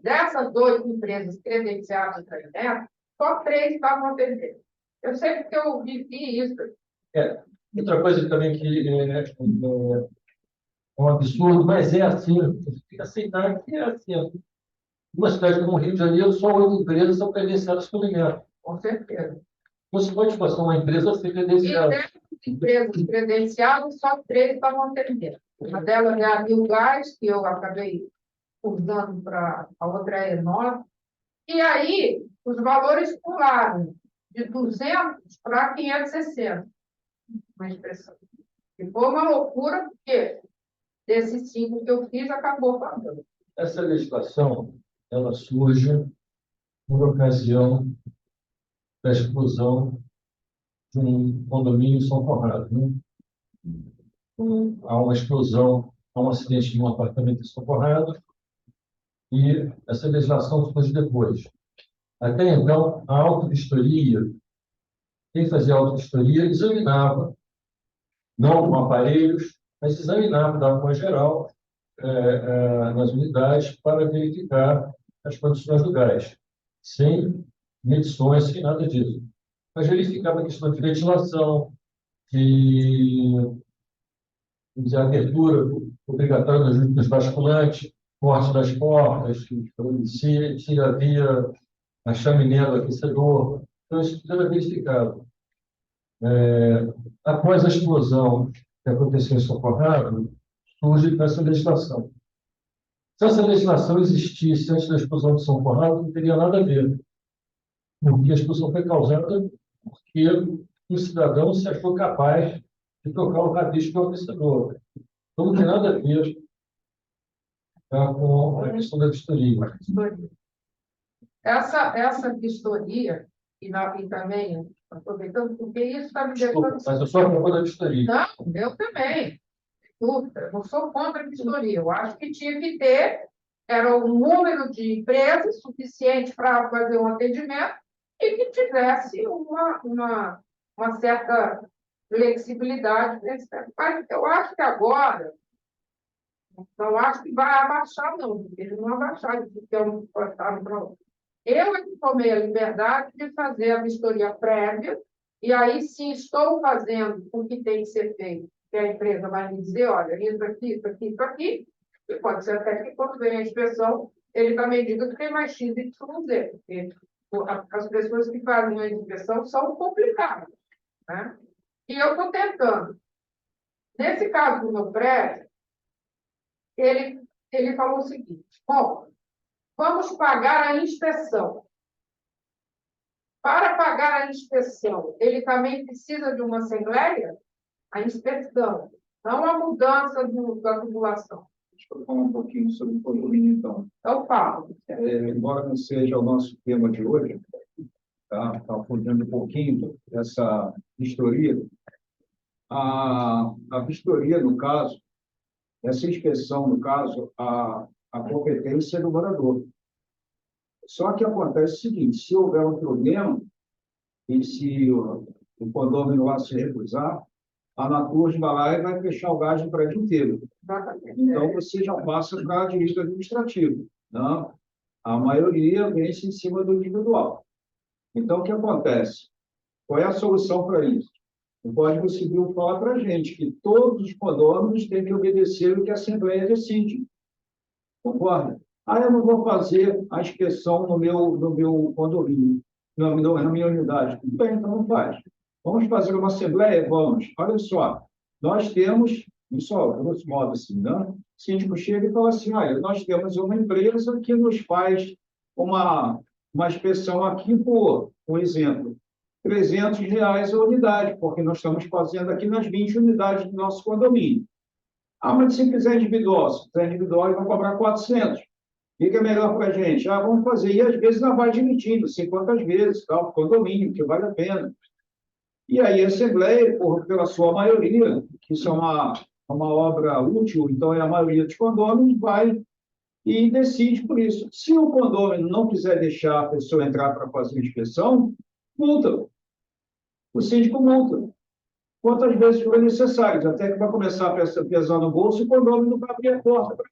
Speaker 6: dessas 8 empresas credenciadas para dentro, só 3 estavam atendendo. Eu sei porque eu vivi isso.
Speaker 3: Outra coisa também que é um absurdo, mas é assim, tem que aceitar que é assim. Uma cidade como o Rio de Janeiro, só 8 empresas são credenciadas pelo INEA.
Speaker 6: Com certeza.
Speaker 3: Você pode passar uma empresa a ser
Speaker 6: E
Speaker 3: credenciada.
Speaker 6: dessas empresas credenciadas, só 3 estavam atendendo. Uma delas é a Mil Gás, que eu acabei usando para a outra é Enov. E aí, os valores pularam de 200 para 560. Uma expressão. E foi uma loucura, porque desses 5 que eu fiz, acabou pagando.
Speaker 3: Essa legislação, ela surge por ocasião da explosão de um condomínio em São Conrado. Né? Há uma explosão, há um acidente em um apartamento em São Conrado, e essa legislação surge depois. Até então, a autovistoria, quem fazia a autovistoria examinava, não com aparelhos, mas examinava, dava uma geral nas unidades para verificar as condições do gás, sem medições, sem nada disso. Mas verificava a questão de ventilação, de abertura obrigatória dos basculantes, corte das portas, se havia a chaminé do aquecedor. Então, isso tudo era verificado. Após a explosão que aconteceu em São Conrado, surge essa legislação. Se essa legislação existisse antes da explosão de São Conrado, não teria nada a ver. Porque a explosão foi causada porque um cidadão se achou capaz de tocar o rabisco do aquecedor. Então, não tem nada a ver com a questão da vistoria.
Speaker 6: Essa vistoria, e também Aproveitando, porque isso está me
Speaker 3: Desculpa,
Speaker 6: deixando.
Speaker 3: mas eu sou a favor da vistoria.
Speaker 6: Não, eu também. Dúvida, não sou contra a vistoria. Eu acho que tinha que ter, era um número de empresas suficiente para fazer um atendimento e que tivesse uma certa flexibilidade nesse tempo. Mas eu acho que agora, não acho que vai abaixar, não, porque eles não abaixaram, porque eu passaram para outro. Eu é que tomei a liberdade de fazer a vistoria prévia, e aí sim estou fazendo o que tem que ser feito, que a empresa vai me dizer, olha, isso aqui, isso aqui, isso aqui, e pode ser até que quando vem a inspeção, ele também diga que tem mais X, Y, Z, porque as pessoas que fazem a inspeção são complicadas, né? E eu estou tentando. Nesse caso do meu prédio, ele falou o seguinte, bom, vamos pagar a inspeção. Para pagar a inspeção, ele também precisa de uma assembleia? A inspeção, não a mudança da tubulação.
Speaker 2: Deixa eu falar um pouquinho sobre o condomínio, então.
Speaker 6: Eu falo.
Speaker 2: Embora não seja o nosso tema de hoje, tá? Está fugindo um pouquinho dessa vistoria. A vistoria, no caso, essa inspeção, no caso, a competência é do morador. Só que acontece o seguinte, se houver um problema, e se o condomínio lá se recusar, a Naturge vai lá e vai fechar o gás do prédio inteiro. Então, você já passa para direito administrativo. Não? A maioria vence em cima do individual. Então, o que acontece? Qual é a solução para isso? O Código Civil fala para a gente que todos os condôminos têm que obedecer o que a Assembleia decide. Concorda? Eu não vou fazer a inspeção no meu condomínio, na minha unidade. Tudo bem, então não faz. Vamos fazer uma assembleia? Vamos. Olha só, nós temos, só, grosso modo assim, né? O síndico chega e fala assim, olha, nós temos uma empresa que nos faz uma inspeção aqui por exemplo, R$ 300 a unidade, porque nós estamos fazendo aqui nas 20 unidades do nosso condomínio. Mas se fizer individual, ele vai cobrar 400. O que é melhor para a gente? Vamos fazer. E às vezes não vai admitindo, 50 vezes, tá? O condomínio, que vale a pena. E aí a Assembleia, pela sua maioria, que isso é uma obra útil, então é a maioria dos condôminos, vai e decide por isso. Se o condômino não quiser deixar a pessoa entrar para fazer a inspeção, multa. O síndico multa. Quantas vezes for necessário, até que vai começar a pesar no bolso, o condomínio não vai abrir a porta.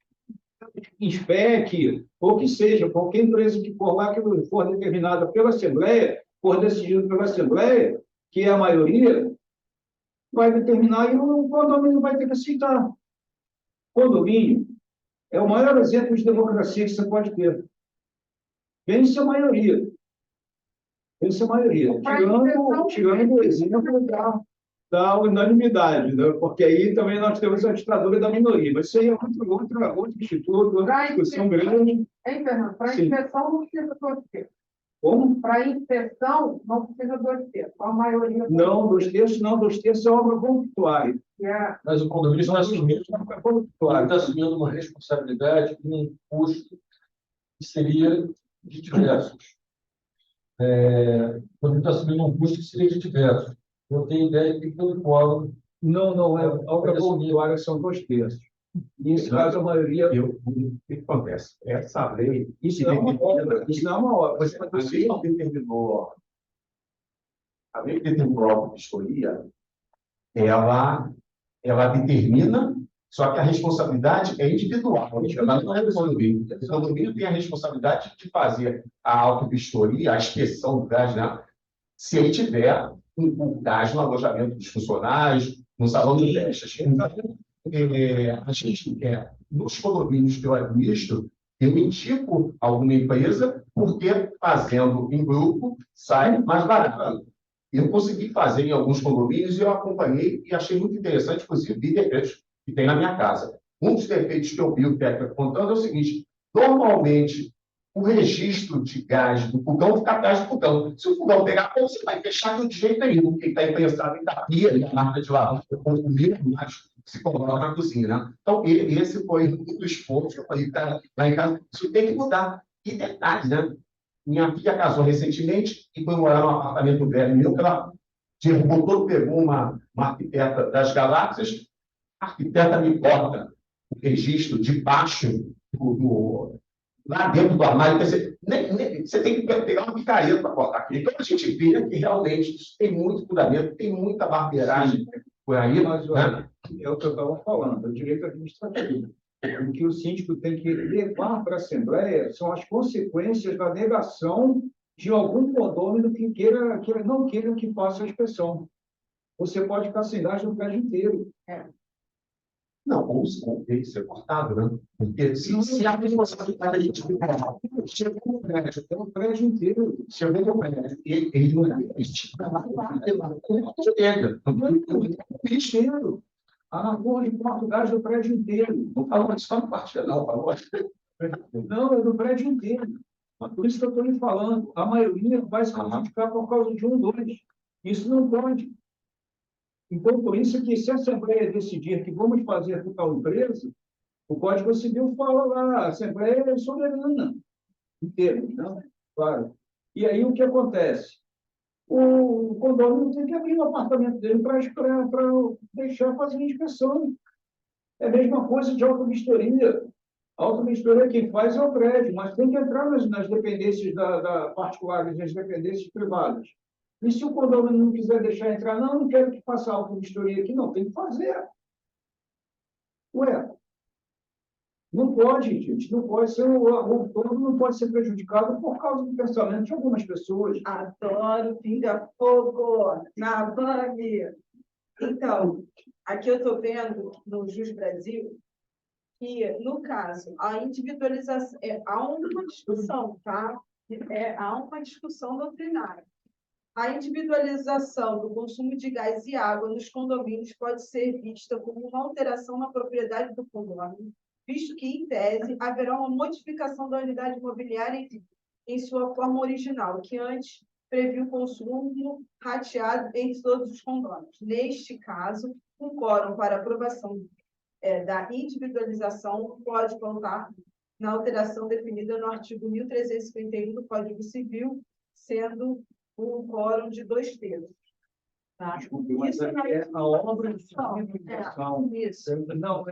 Speaker 2: INSPEC, ou que seja, qualquer empresa que for lá, que for determinada pela Assembleia, for decidida pela Assembleia, que é a maioria, vai determinar e o condomínio vai ter que aceitar. Condomínio é o maior exemplo de democracia que você pode ter. Vence a maioria. Vence a maioria. Tirando o exemplo da unanimidade, né? Porque aí também nós temos a ditadura da minoria. Mas isso aí é outro instituto, outra discussão grande.
Speaker 6: Fernando, para a inspeção não precisa dois terços.
Speaker 2: Como?
Speaker 6: Para a inspeção não precisa dois terços. A maioria.
Speaker 2: Não, 2/3 não, 2/3 é obra voluntária.
Speaker 3: Mas o condomínio está assumindo uma responsabilidade e um custo que seria de diversos. O condomínio está assumindo um custo que seria de diversos. Eu tenho ideia que pelo fórum.
Speaker 2: Não, obra voluntária são 2/3. Nesse caso, a maioria.
Speaker 5: O que acontece? Essa lei.
Speaker 2: Isso não é uma obra. Isso não é uma obra.
Speaker 5: A lei que determinou a vistoria, ela determina, só que a responsabilidade é individual. Ela não é do condomínio. O condomínio tem a responsabilidade de fazer a autovistoria, a inspeção do gás, né? Se ele tiver um gás no alojamento dos funcionários, no salão de festas. A gente nos condomínios que eu administro, eu indico alguma empresa, porque fazendo em grupo sai mais barato. Eu consegui fazer em alguns condomínios e eu acompanhei e achei muito interessante, inclusive, vi defeitos que tem na minha casa. Um dos defeitos que eu vi o técnico contando é o seguinte: normalmente, o registro de gás do fogão fica atrás do fogão. Se o fogão pegar fogo, você vai fechar de jeito nenhum, porque está imprensado em da pia, na marca de lavagem, o mesmo mais se coloca na cozinha, né? Então, esse foi um dos pontos que eu falei, cara, lá em casa, isso tem que mudar. E detalhe, né? Minha filha casou recentemente e foi morar num apartamento velho meu, que ela derrubou todo, pegou uma arquiteta das galáxias, a arquiteta me bota o registro debaixo lá dentro do armário. Quer dizer, você tem que pegar uma picareta para botar aqui. Então, a gente vê que realmente isso tem muito fundamento, tem muita barbeiragem por aí.
Speaker 2: Mas olha, é o que eu estava falando, é o direito administrativo. O que o síndico tem que levar para a Assembleia são as consequências da negação de algum condômino que não queira que faça a inspeção. Você pode ficar sem gás no prédio inteiro.
Speaker 5: Não, ou tem que ser cortado, né? Porque se a responsabilidade
Speaker 2: Chegou no prédio, tem um prédio inteiro.
Speaker 5: chegou no prédio, ele não existe. Chega.
Speaker 2: Inteiro. A porra de Portugal do prédio inteiro.
Speaker 5: Não falou isso só no partido, não, falou.
Speaker 2: Não, é do prédio inteiro. Mas por isso que eu estou lhe falando. A maioria vai se prejudicar por causa de um, dois. Isso não pode. Então, por isso que se a Assembleia decidir que vamos fazer com tal empresa, o Código Civil fala lá, a Assembleia é soberana, inteira, não? Claro. E aí o que acontece? O condomínio tem que abrir o apartamento dele para deixar fazer a inspeção. É a mesma coisa de auto-vistoria. A auto-vistoria quem faz é o prédio, mas tem que entrar nas dependências particulares, nas dependências privadas. E se o condomínio não quiser deixar entrar, não quero que faça auto-vistoria aqui, não, tem que fazer. Ué, não pode, gente, não pode ser, o todo não pode ser prejudicado por causa do pensamento de algumas pessoas.
Speaker 1: Adoro pinga-fogo na Bambi. Então, aqui eu estou vendo no Jus Brasil que, no caso, a individualização, há uma discussão, tá? Há uma discussão doutrinária. A individualização do consumo de gás e água nos condomínios pode ser vista como uma alteração na propriedade do condomínio, visto que, em tese, haverá uma modificação da unidade imobiliária em sua forma original, que antes previa o consumo rateado entre todos os condôminos. Neste caso, um quórum para aprovação da individualização pode contar na alteração definida no artigo 1351 do Código Civil, sendo um quórum de 2/3. Tá?
Speaker 2: Desculpe, mas
Speaker 1: Isso
Speaker 2: a obra de individualização.
Speaker 1: Isso.
Speaker 2: Não,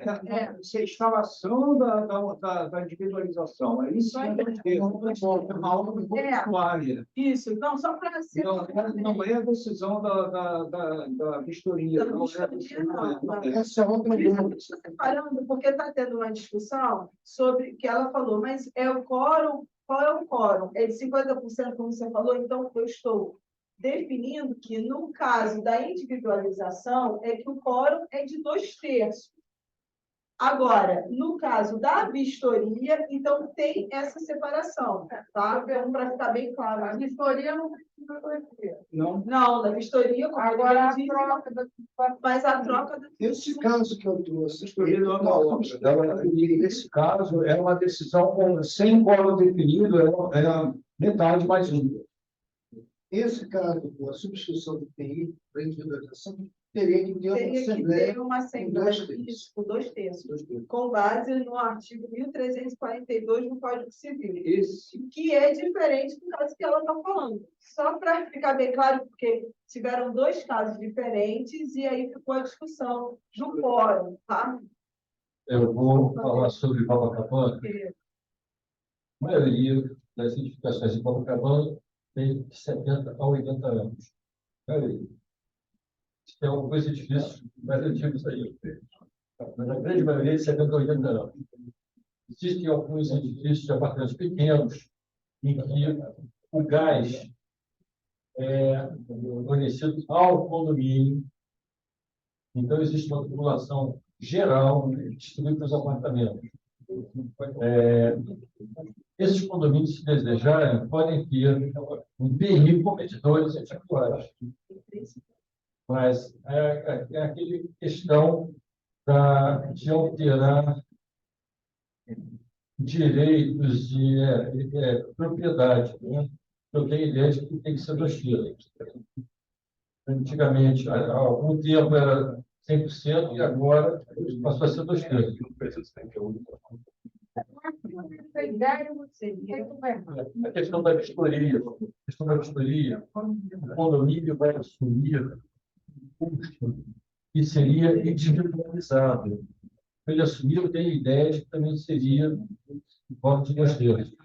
Speaker 2: isso é a instalação da individualização. É isso que é uma obra portuária.
Speaker 1: Isso. Então, só para ser...
Speaker 2: Não é a decisão da vistoria.
Speaker 1: Da vistoria, não.
Speaker 4: Essa é outra
Speaker 1: Estou separando, porque está tendo uma discussão sobre que ela falou, mas é o quórum, qual é o quórum? É de 50%, como você falou, então eu estou definindo que, no caso da individualização, é que o quórum é de 2/3. Agora, no caso da vistoria, então tem essa separação, tá? Para ficar bem claro.
Speaker 6: A vistoria não precisa conhecer.
Speaker 2: Não.
Speaker 1: Não, na vistoria, como
Speaker 6: Agora,
Speaker 1: ele diz, mas a troca da...
Speaker 4: Esse caso que eu trouxe,
Speaker 2: Vistoria não é uma obra. Nesse caso, é uma decisão sem quórum definido, é metade mais um.
Speaker 4: esse caso, a substituição do TI para individualização, teria que ter uma
Speaker 1: Teria que
Speaker 4: assembleia
Speaker 1: ter uma assembleia com 2/3, com base no artigo 1342 do Código Civil, que é diferente do caso que ela está falando. Só para ficar bem claro, porque tiveram dois casos diferentes e aí ficou a discussão do quórum, tá?
Speaker 3: Eu vou falar sobre Copacabana. A maioria das edificações em Copacabana tem de 70 a 80 anos. Maioria. Tem alguns edifícios mais antigos aí. Mas a grande maioria é de 70 a 80 anos. Existem alguns edifícios de apartamentos pequenos em que o gás é fornecido ao condomínio. Então, existe uma tubulação geral distribuída para os apartamentos. Esses condomínios, se desejarem, podem ter um PI com medidores individuais. Mas é aquela questão de alterar direitos de propriedade. Né? Eu tenho a ideia de que tem que ser 2/3. Antigamente, há algum tempo era 100% e agora passou a ser 2/3.
Speaker 6: ideia, você tem que ver.
Speaker 3: A questão da vistoria. O condomínio vai assumir um custo que seria individualizado. Ele assumiu, tem ideia de que também seria voto de dois terços.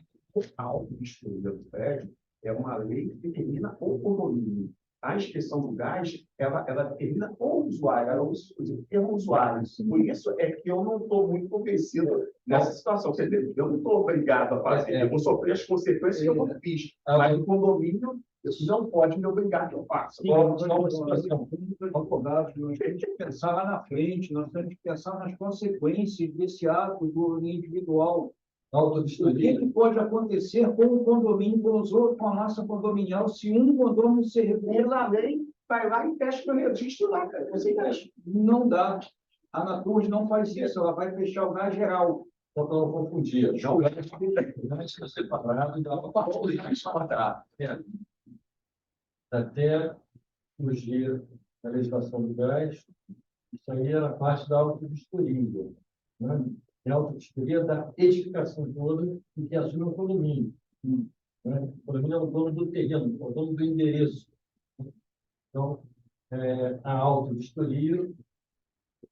Speaker 5: A autovistoria do prédio é uma lei que determina o condomínio. A inspeção do gás, ela determina o usuário, ela usa o termo usuário. Por isso é que eu não estou muito convencido nessa situação. Quer dizer, eu não estou obrigado a fazer, eu vou sofrer as consequências que eu não fiz. Mas o condomínio, isso não pode me obrigar que eu faça.
Speaker 2: Nós temos que pensar lá na frente, nós temos que pensar nas consequências desse ato do individual. O que pode acontecer com o condomínio, com os outros, com a massa condominial, se um condomínio se
Speaker 5: Pela lei, vai lá e fecha o registro lá, cara. Você fecha.
Speaker 2: não dá. A Naturge não faz isso, ela vai fechar o gás geral.
Speaker 3: Só para não confundir. O gás fica separado e dá para separar. Até surgir a legislação do gás, isso aí era parte da autovistoria. Né? É a autovistoria da edificação toda e que assume o condomínio. Né? O condomínio é o dono do terreno, é o dono do endereço. Então, a autovistoria,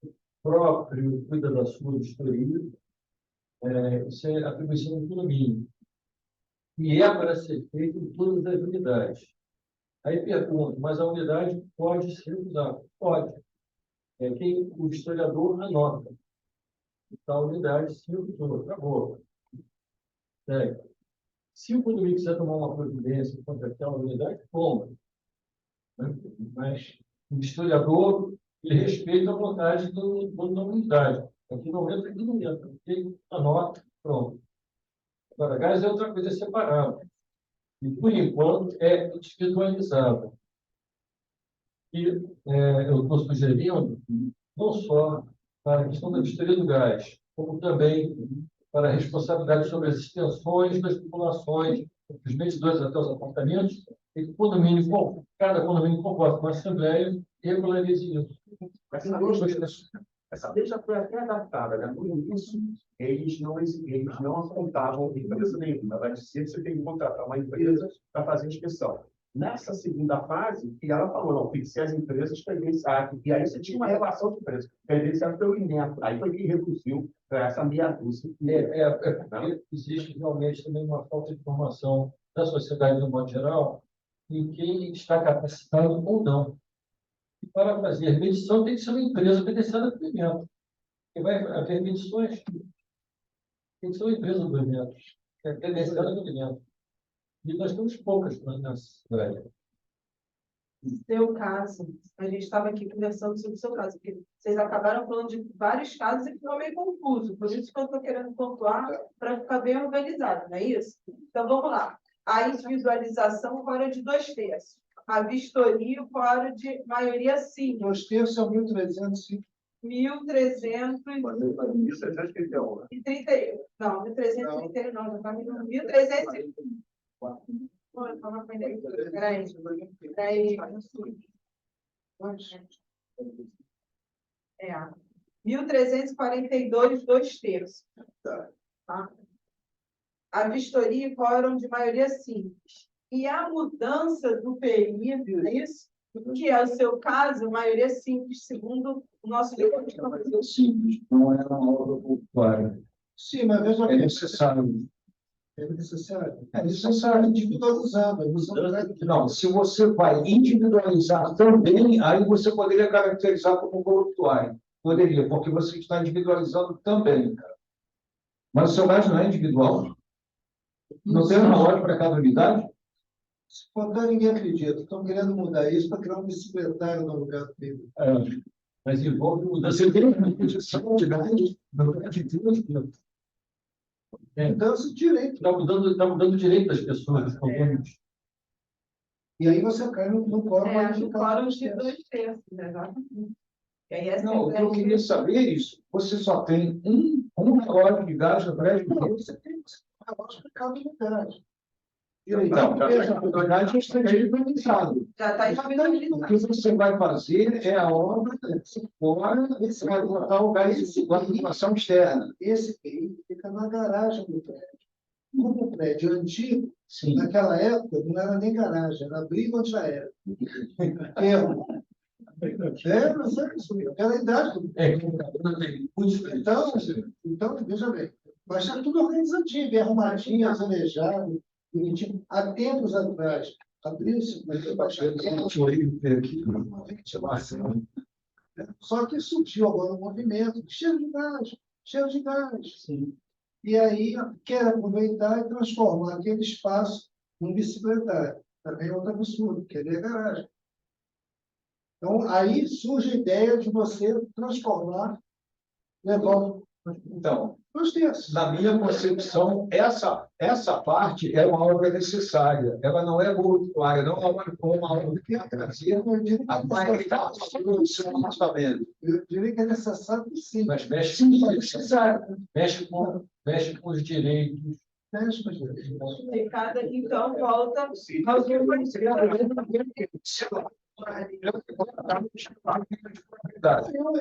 Speaker 3: o próprio cuida da sua vistoria, isso é atribuição do condomínio. E é para ser feito em todas as unidades. Aí pergunto, mas a unidade pode ser usada? Pode. Quem o historiador anota. Então, a unidade se usou, acabou. Se o condomínio quiser tomar uma providência contra aquela unidade, toma. Mas o historiador, ele respeita a vontade do dono da unidade. Aqui no momento, aqui não entra. Ele anota, pronto. Agora, gás é outra coisa separada. E, por enquanto, é individualizado. E eu estou sugerindo, não só para a questão da vistoria do gás, como também para a responsabilidade sobre as extensões das populações, dos medidores até os apartamentos, e que cada condomínio comporta uma assembleia e regularize isso.
Speaker 5: Essa lei já foi até adaptada, né? No início, eles não apontavam empresa nenhuma. Ela dizia que você tem que contratar uma empresa para fazer inspeção. Nessa segunda fase, e ela falou, não, tem que ser as empresas credenciadas. E aí você tinha uma relação de empresa credenciada pelo INEP. Aí foi que reduziu para essa meia dúzia.
Speaker 3: Porque existe realmente também uma falta de informação da sociedade, no modo geral, em quem está capacitado ou não. E para fazer medição, tem que ser uma empresa credenciada pelo INEP. E vai haver medições, tem que ser uma empresa do INEP, que é credenciada pelo INEP. E nós temos poucas nessa cidade.
Speaker 1: No seu caso, a gente estava aqui conversando sobre o seu caso, porque vocês acabaram falando de vários casos e ficou meio confuso. Por isso que eu estou querendo pontuar para ficar bem organizado, não é isso? Então, vamos lá. A individualização fora de 2/3. A vistoria fora de maioria sim.
Speaker 4: 2/3 são 1.300.
Speaker 1: 1.331. Não, 1.331 não, já está 1.300. Peraí. 1.342, 2/3. Tá? A vistoria e quórum de maioria simples. E a mudança do período, isso, que é o seu caso, maioria simples, segundo o nosso livro de
Speaker 2: É simples, não é uma obra portuária.
Speaker 4: Sim, mas veja
Speaker 2: É necessário.
Speaker 4: É necessário.
Speaker 2: É necessário.
Speaker 4: Individualizado.
Speaker 2: Não, se você vai individualizar também, aí você poderia caracterizar como voluntário. Poderia, porque você está individualizando também. Mas o seu gás não é individual? Não tem uma loja para cada unidade?
Speaker 4: Se contar, ninguém acredita. Estão querendo mudar isso para criar um bicicletário no lugar dele.
Speaker 3: Mas envolve mudança.
Speaker 2: Você tem uma condição de gás no lugar de Deus.
Speaker 4: Mudança de direito.
Speaker 3: Está mudando o direito das pessoas, dos condomínios.
Speaker 4: E aí você cai no quórum.
Speaker 1: no quórum de 2/3, exatamente. E aí,
Speaker 2: Não, o que eu queria saber é isso. Você só tem um relógio de gás no prédio.
Speaker 4: Você tem um relógio para cada unidade.
Speaker 2: Então, a verdade está individualizado.
Speaker 1: Já está
Speaker 2: O
Speaker 1: individualizado.
Speaker 2: que você vai fazer é a obra fora, você vai botar o gás de circulação externa.
Speaker 4: Esse aí fica na garagem do prédio. como prédio antigo,
Speaker 2: Sim.
Speaker 4: naquela época, não era nem garagem, era abrigo onde já era. Erro. Mas é isso mesmo, aquela idade do então, veja bem, mas está tudo organizadinho, bem arrumadinho, azulejado, bonitinho. Há tempos atrás, abriu-se uma ventilação. Só que surgiu agora um movimento cheio de gás, cheio de gás.
Speaker 2: Sim.
Speaker 4: E aí quer aproveitar e transformar aquele espaço num bicicletário. Também é outro absurdo, que é a garagem. Então, aí surge a ideia de você transformar, levando
Speaker 2: Então,
Speaker 4: os terços.
Speaker 2: na minha concepção, essa parte é uma obra necessária. Ela não é voluntária, não é uma obra que trazer a qualidade do seu apartamento.
Speaker 4: Eu diria que é necessário, sim.
Speaker 2: Mas mexe com o necessário. Mexe com os direitos.
Speaker 4: Mexe com os direitos.
Speaker 1: Cada, então, volta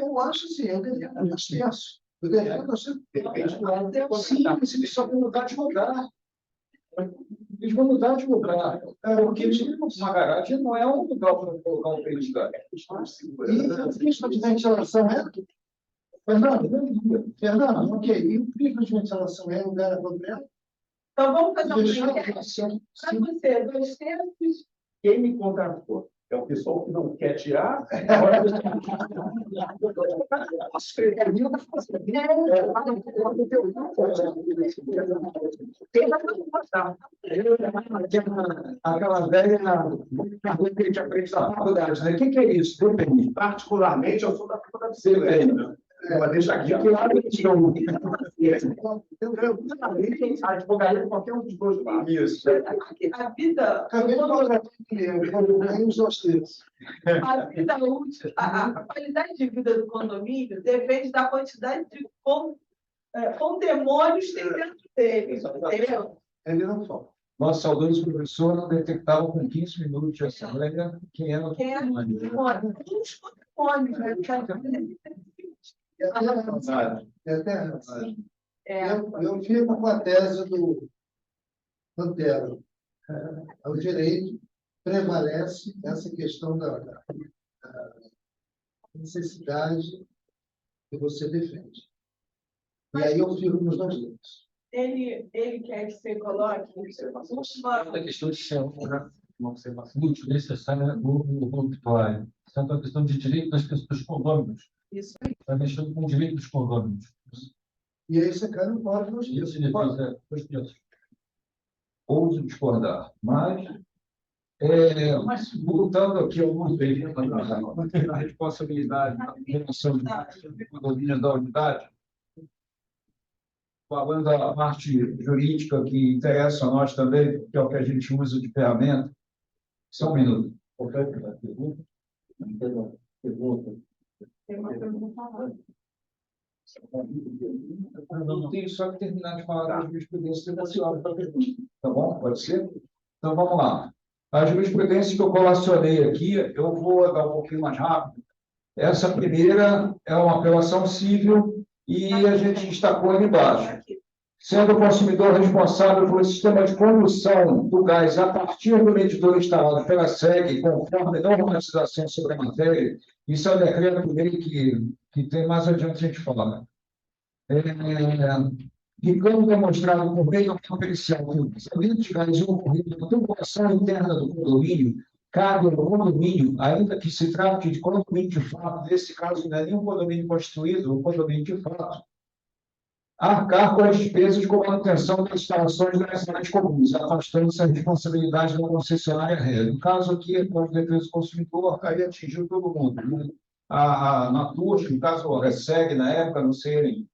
Speaker 4: Eu acho assim, eu penso. Eu defendo assim.
Speaker 2: Sim, mas eles só vão mudar de lugar. Eles vão mudar de lugar. Porque uma garagem não é um lugar para colocar um período.
Speaker 4: E o prisma de ventilação é? Fernando, ok. E o prisma de ventilação é lugar apropriado?
Speaker 1: Então, vamos fazer um enquete para você, 2 terços.
Speaker 5: Quem me contratou? É o pessoal que não quer tirar.
Speaker 2: Aquela velha que a gente aprende na faculdade, né? O que é isso? Depende.
Speaker 5: Particularmente, eu sou da bicicleta. Mas deixa aqui. Advogaria qualquer um dos dois lados. Isso.
Speaker 1: A vida,
Speaker 4: Acabei de colocar os dois terços.
Speaker 1: a vida útil, a qualidade de vida do condomínio depende da quantidade de condemônios que tem dentro dele, entendeu?
Speaker 4: Ele não fala.
Speaker 2: Nosso saudoso professor não detectava com 15 minutos de assembleia quem era o condemônio.
Speaker 1: Uns condemônios, né?
Speaker 4: Eu fico com a tese do Antero. O direito prevalece essa questão da necessidade que você defende. E aí eu fico nos dois lados.
Speaker 1: Ele quer que você coloque
Speaker 3: A questão de ser uma observação muito necessária no obituário. Essa é uma questão de direito das pessoas dos condôminos.
Speaker 1: isso.
Speaker 3: Está mexendo com o direito dos condôminos.
Speaker 4: E aí você cai no código dos
Speaker 3: Isso significa
Speaker 2: Ouso discordar, mas voltando aqui ao movimento da responsabilidade da relação de condomínio da unidade, falando da parte jurídica que interessa a nós também, que é o que a gente usa de ferramenta. Só um minuto.
Speaker 3: qualquer pergunta.
Speaker 1: Tem uma pergunta.
Speaker 2: Eu tenho só que terminar de falar da jurisprudência negocial. Tá bom? Pode ser? Então, vamos lá. A jurisprudência que eu colacionei aqui, eu vou dar um pouquinho mais rápido. Essa primeira é uma apelação civil e a gente destacou ali embaixo. Sendo o consumidor responsável pelo sistema de condução do gás a partir do medidor instalado pela SEG, conforme normatização sobre a matéria, isso é o decreto-lei que tem mais adiante a gente fala. Ficando demonstrado por meio do pericial que o vazamento de gás ocorrido na tubulação interna do condomínio cabe ao condomínio, ainda que se trate de condomínio de fato, nesse caso não é nenhum condomínio constituído, um condomínio de fato, arcar com as despesas com manutenção das instalações das áreas comuns, afastando-se a responsabilidade da concessionária régia. No caso aqui, é com a defesa do consumidor, aí atingiu todo mundo. Né? A Naturge, no caso, a SEG, na época, não sei,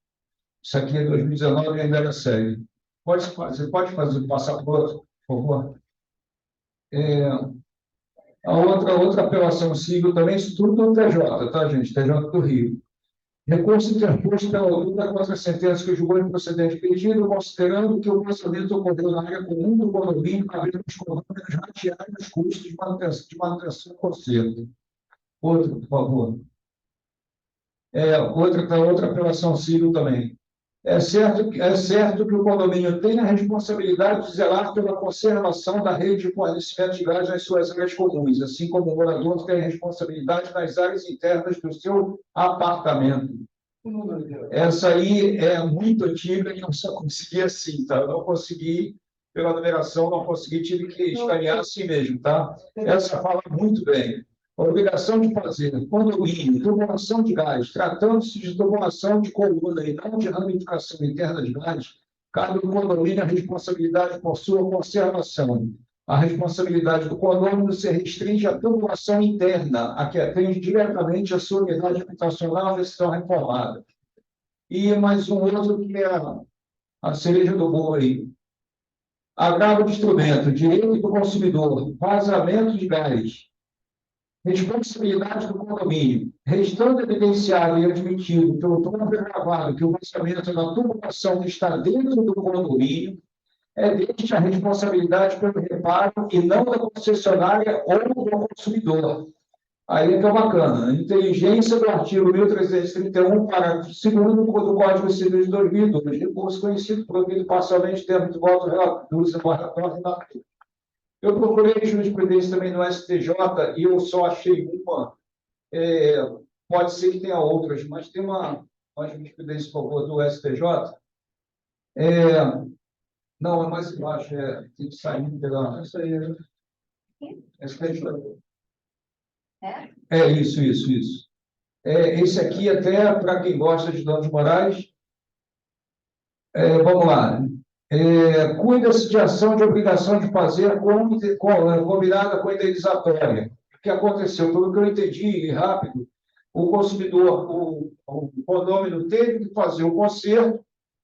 Speaker 2: isso aqui é 2019 ainda era SEG. Você pode passar por outro, por favor? A outra apelação civil também, isso tudo do TJ, tá, gente? TJ do Rio. Recurso interposto pela altura contra a sentença que julgou improcedente pedido, considerando que o vazamento ocorreu na área comum do condomínio, cabendo os condôminos ratearem os custos de manutenção e conserto. Outro, por favor. Outra apelação civil também. É certo que o condomínio tem a responsabilidade de zelar pela conservação da rede de fornecimento de gás nas suas áreas comuns, assim como o morador tem a responsabilidade nas áreas internas do seu apartamento. Essa aí é muito antiga e eu só consegui assim, tá? Eu não consegui, pela numeração, não consegui, tive que escanear assim mesmo, tá? Essa fala muito bem. A obrigação de fazer condomínio, tubulação de gás, tratando-se de tubulação de coluna e não de ramificação interna de gás, cabe ao condomínio a responsabilidade por sua conservação. A responsabilidade do condomínio se restringe à tubulação interna, a que atende diretamente à sua unidade habitacional decisão reformada. E mais um outro que é a cereja do bolo aí. Agravo de instrumento, direito do consumidor, vazamento de gás, responsabilidade do condomínio, restando evidenciado e admitido pelo próprio gravado que o vazamento da tubulação que está dentro do condomínio é deste a responsabilidade pelo reparo e não da concessionária ou do consumidor. Aí é que é bacana. A inteligência do artigo 1331, parágrafo 2º do Código Civil de 2002, recurso conhecido provido parcialmente termo de voto dos laboratórios da artigo. Eu procurei jurisprudência também no STJ e eu só achei uma. Pode ser que tenha outras, mas tem uma jurisprudência, por favor, do STJ. Não, é mais embaixo, tem que sair pela. Isso aí, né? STJ. Isso. Esse aqui, até para quem gosta de danos morais, vamos lá. Cuida-se de ação de obrigação de fazer combinada com a indenizatória. O que aconteceu? Pelo que eu entendi, rápido, o consumidor, o condomínio teve que fazer o conserto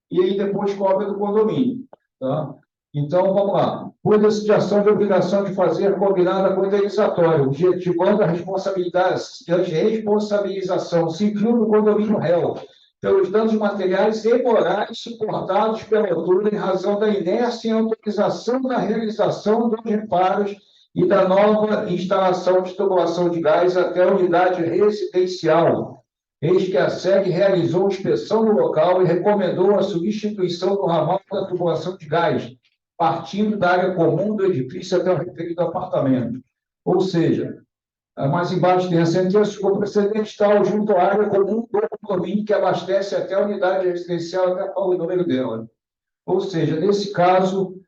Speaker 2: e aí depois cobra do condomínio. Tá? Então, vamos lá. Cuida-se de ação de obrigação de fazer combinada com indenizatória, objetivando a responsabilização civil do condomínio réu, pelos danos materiais e morais suportados pela autora em razão da inércia em autorização da realização dos reparos e da nova instalação de tubulação de gás até a unidade residencial. Eis que a SEG realizou inspeção no local e recomendou a substituição do ramal da tubulação de gás, partindo da área comum do edifício até o referido apartamento. Ou seja, mais embaixo tem a sentença ficou precedente tal junto à área comum do condomínio que abastece até a unidade residencial até o número dela. Ou seja, nesse caso,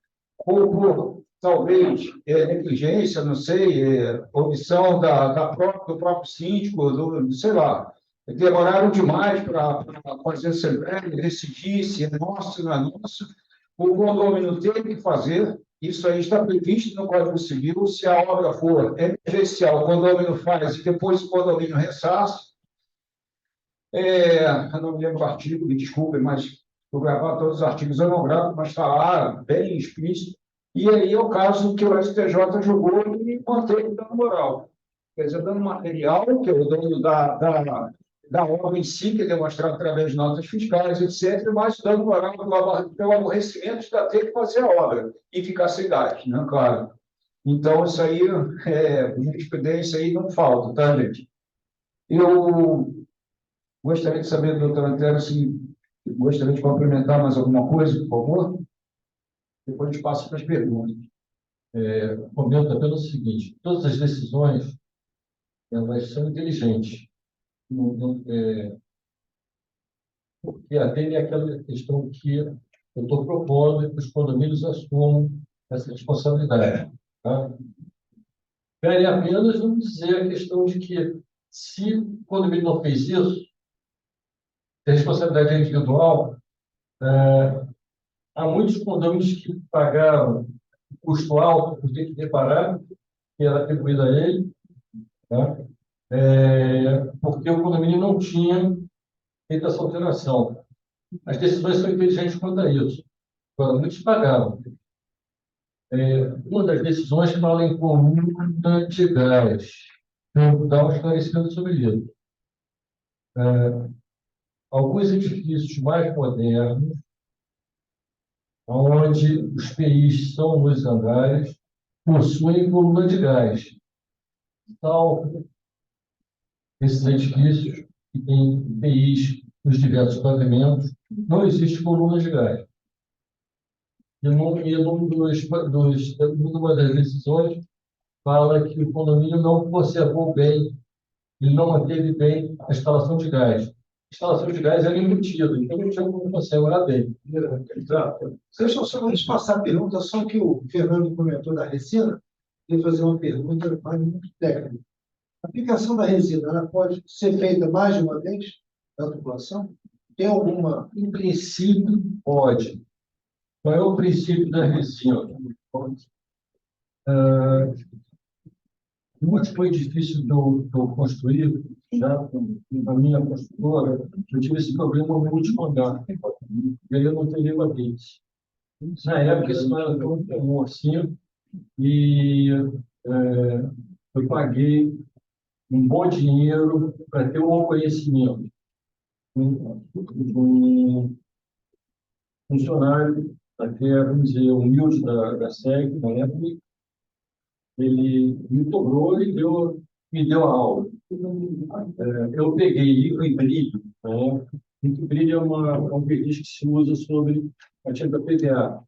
Speaker 2: por talvez negligência, não sei, omissão do próprio síndico, sei lá, demoraram demais para fazer a assembleia, decidir se é nosso ou não é nosso, o condomínio tem que fazer, isso aí está previsto no Código Civil, se a obra for emergencial, o condomínio faz e depois o condomínio ressarce. Eu não me lembro do artigo, me desculpem, mas vou gravar todos os artigos, eu não gravo, mas está lá, bem explícito. E aí é o caso que o STJ julgou e manteve o dano moral. Quer dizer, dano material, que é o dano da obra em si, que é demonstrado através de notas fiscais, etc., mas o dano moral pelo aborrecimento de ter que fazer a obra e ficar sem gás, né? Claro. Então, isso aí, jurisprudência aí não falta, tá, gente? Eu gostaria de saber, doutor Antero, se gostaria de complementar mais alguma coisa, por favor? Depois a gente passa para as perguntas.
Speaker 3: Comento apenas o seguinte: todas as decisões elas são inteligentes. Porque atende àquela questão que eu estou propondo que os condomínios assumam essa responsabilidade. Tá? Querem apenas não dizer a questão de que, se o condomínio não fez isso, se a responsabilidade é individual, há muitos condomínios que pagaram custo alto por ter que reparar, que era atribuído a ele, tá? Porque o condomínio não tinha feito essa alteração. As decisões são inteligentes quanto a isso. Agora, muitos pagaram. Uma das decisões fala em coluna de gás. Eu vou dar um esclarecimento sobre isso. Alguns edifícios mais modernos, onde os PIs são nos andares, possuem coluna de gás. Salvo esses edifícios que têm PIs nos diversos pavimentos, não existe coluna de gás. E numa das decisões, fala que o condomínio não conservou bem, ele não manteve bem a instalação de gás. A instalação de gás era embutida, então a gente não conserva bem.
Speaker 4: Exato. Deixa eu só antes de passar a pergunta, só que o Fernando comentou da resina, eu vou fazer uma pergunta mais muito técnica. A aplicação da resina, ela pode ser feita mais de uma vez na população? Tem alguma...
Speaker 3: Em princípio, pode. Qual é o princípio da resina? O último edifício que eu construí, já com a minha construtora, eu tive esse problema no último andar. E aí eu não teria vez. Na época, isso não era tão comum assim, e eu paguei um bom dinheiro para ter um conhecimento. Um funcionário, até, vamos dizer, humilde da SEG, na época, ele me cobrou e me deu a aula. Eu peguei equilíbrio, né? Equilíbrio é um período que se usa sobre a tinta PVA.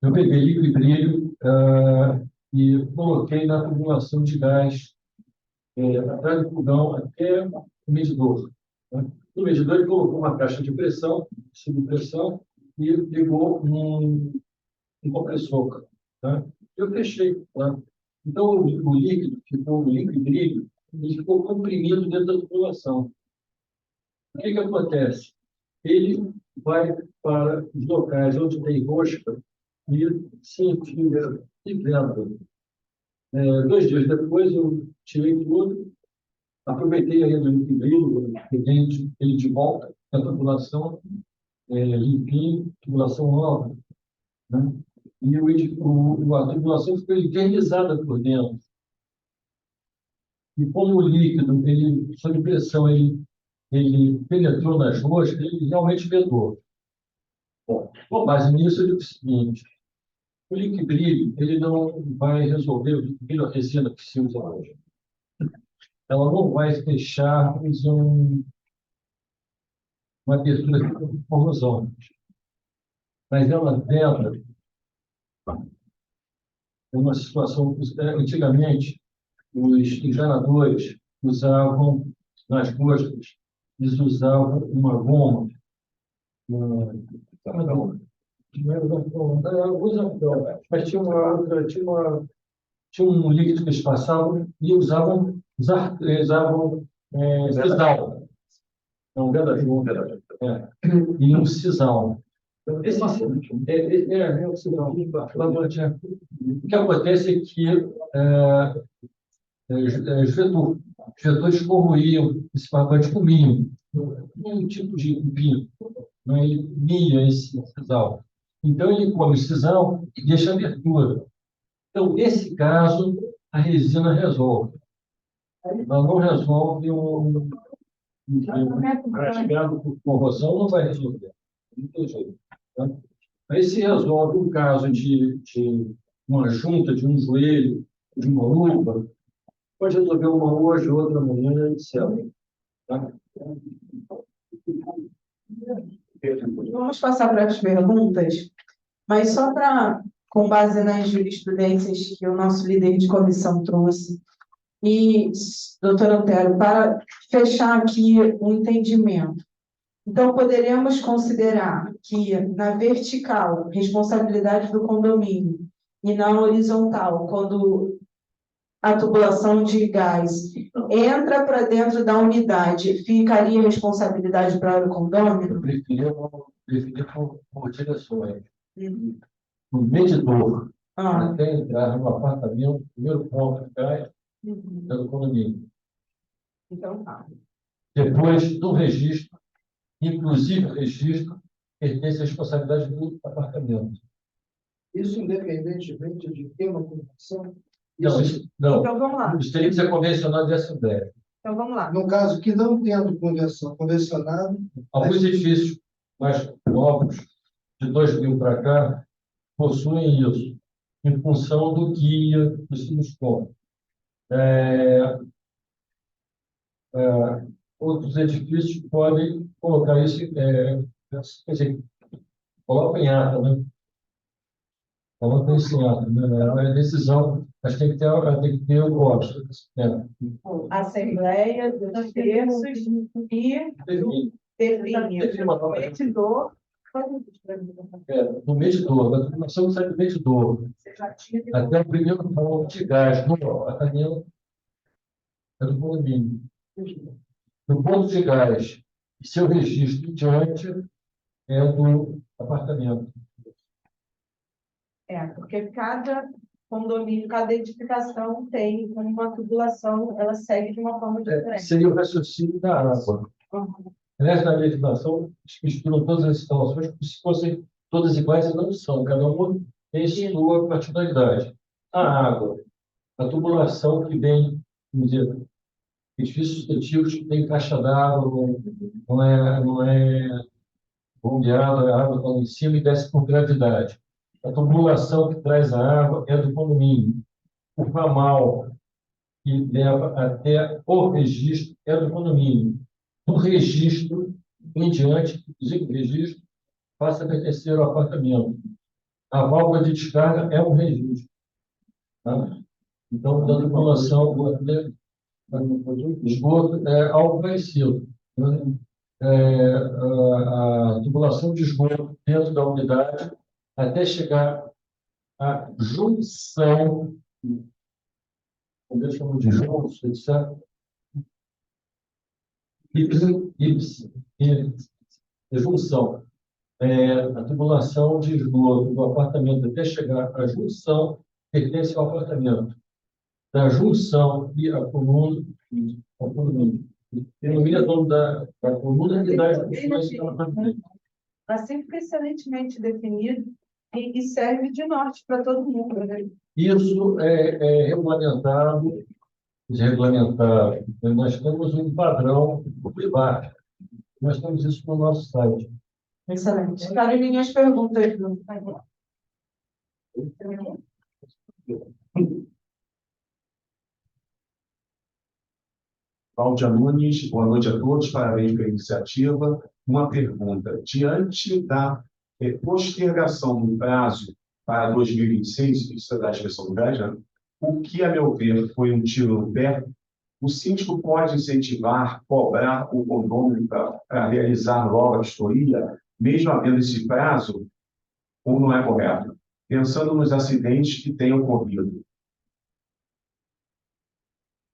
Speaker 3: Eu peguei equilíbrio e coloquei na tubulação de gás atrás do fogão até o medidor. Né? No medidor, ele colocou uma caixa de pressão, subpressão, e ligou um compressor. Tá? Eu fechei. Tá? Então, o líquido ficou, o líquido, ele ficou comprimido dentro da tubulação. O que acontece? Ele vai para os locais onde tem rosca e se infiltra e venta. 2 dias depois, eu tirei tudo, aproveitei ainda o líquido, peguei ele de volta na tubulação, limpinho, tubulação nova, né? E a tubulação ficou higienizada por dentro. E como o líquido, ele, sob pressão, ele penetrou nas roscas, ele realmente vedou. Bom, com base nisso, eu digo o seguinte: o liquibrilho, ele não vai resolver o liquibrilho, a resina que se usa hoje. Ela não vai fechar uma abertura de corrosão. Mas ela veda uma situação. Antigamente, os encanadores usavam nas roscas, eles usavam uma goma. Mas tinha um líquido que eles passavam e usavam sisal. Não, verdade. E um sisal. Esse é o sisal. O que acontece é que os vetores corroíam esse barbante com milho. Um tipo de vinho. Ele milha esse sisal. Então, ele come o sisal e deixa a abertura. Então, nesse caso, a resina resolve. Ela não resolve um rasgado por corrosão, não vai resolver. Não tem jeito. Tá? Aí, se resolve um caso de uma junta, de um joelho, de uma luva, pode resolver uma hoje, outra amanhã, etc. Tá?
Speaker 1: Vamos passar para as perguntas, mas só para, com base nas jurisprudências que o nosso líder de comissão trouxe, e, doutor Antero, para fechar aqui o entendimento. Então, poderemos considerar que, na vertical, responsabilidade do condomínio, e na horizontal, quando a tubulação de gás entra para dentro da unidade, ficaria responsabilidade para o condomínio?
Speaker 3: Eu preferia por direções. No medidor, até entrar no apartamento, primeiro ponto de gás, é do condomínio.
Speaker 1: Então, tá.
Speaker 3: Depois do registro, inclusive o registro, pertence à responsabilidade do apartamento.
Speaker 4: Isso independentemente de ter uma convenção?
Speaker 3: Não.
Speaker 1: Então, vamos lá.
Speaker 3: Isso teria que ser convencionado de assembleia.
Speaker 1: Então, vamos lá.
Speaker 4: No caso que não tendo convenção convencionado...
Speaker 3: Alguns edifícios mais novos, de 2000 para cá, possuem isso, em função do guia dos pontos. Outros edifícios podem colocar isso, quer dizer, coloca em ata, né? Coloca isso em ata, né? É uma decisão, mas tem que ter o voto. Né?
Speaker 1: Assembleia dos terços e define o medidor.
Speaker 3: Do medidor, a tubulação sai do medidor. Até o primeiro ponto de gás, a canela é do condomínio. No ponto de gás, e seu registro em diante é do apartamento.
Speaker 1: Porque cada condomínio, cada edificação tem uma tubulação, ela segue de uma forma diferente.
Speaker 3: Seria o raciocínio da água. Nessa legislação, misturam todas as instalações como se fossem todas iguais e não são. Cada uma tem sua particularidade. A água, a tubulação que vem, vamos dizer, edifícios sustantivos que tem caixa d'água, não é bombeada, a água está lá em cima e desce por gravidade. A tubulação que traz a água é do condomínio. O ramal que leva até o registro é do condomínio. Do registro em diante, inclusive o registro, passa a pertencer ao apartamento. A válvula de descarga é um registro. Tá? Então, da tubulação, o esgoto é algo parecido. Né? A tubulação de esgoto dentro da unidade até chegar à junção, como eu chamo de junção, etc. Junção. A tubulação de esgoto do apartamento até chegar à junção pertence ao apartamento. Da junção e a coluna, ao condomínio. Condomínio é dono da coluna e das funções que ela faz.
Speaker 1: Assim fica excelentemente definido e serve de norte para todo mundo. Né?
Speaker 3: Isso é regulamentado, desregulamentado. Nós temos um padrão privado. Nós temos isso no nosso site.
Speaker 1: Excelente. Caroline, as perguntas.
Speaker 5: Cláudia Nunes, boa noite a todos, parabéns pela iniciativa. Uma pergunta: diante da postergação do prazo para 2026, isso é da inspeção do gás, né? O que, a meu ver, foi um tiro no pé, o síndico pode incentivar, cobrar o condomínio para realizar logo a vistoria, mesmo havendo esse prazo, ou não é correto? Pensando nos acidentes que têm ocorrido.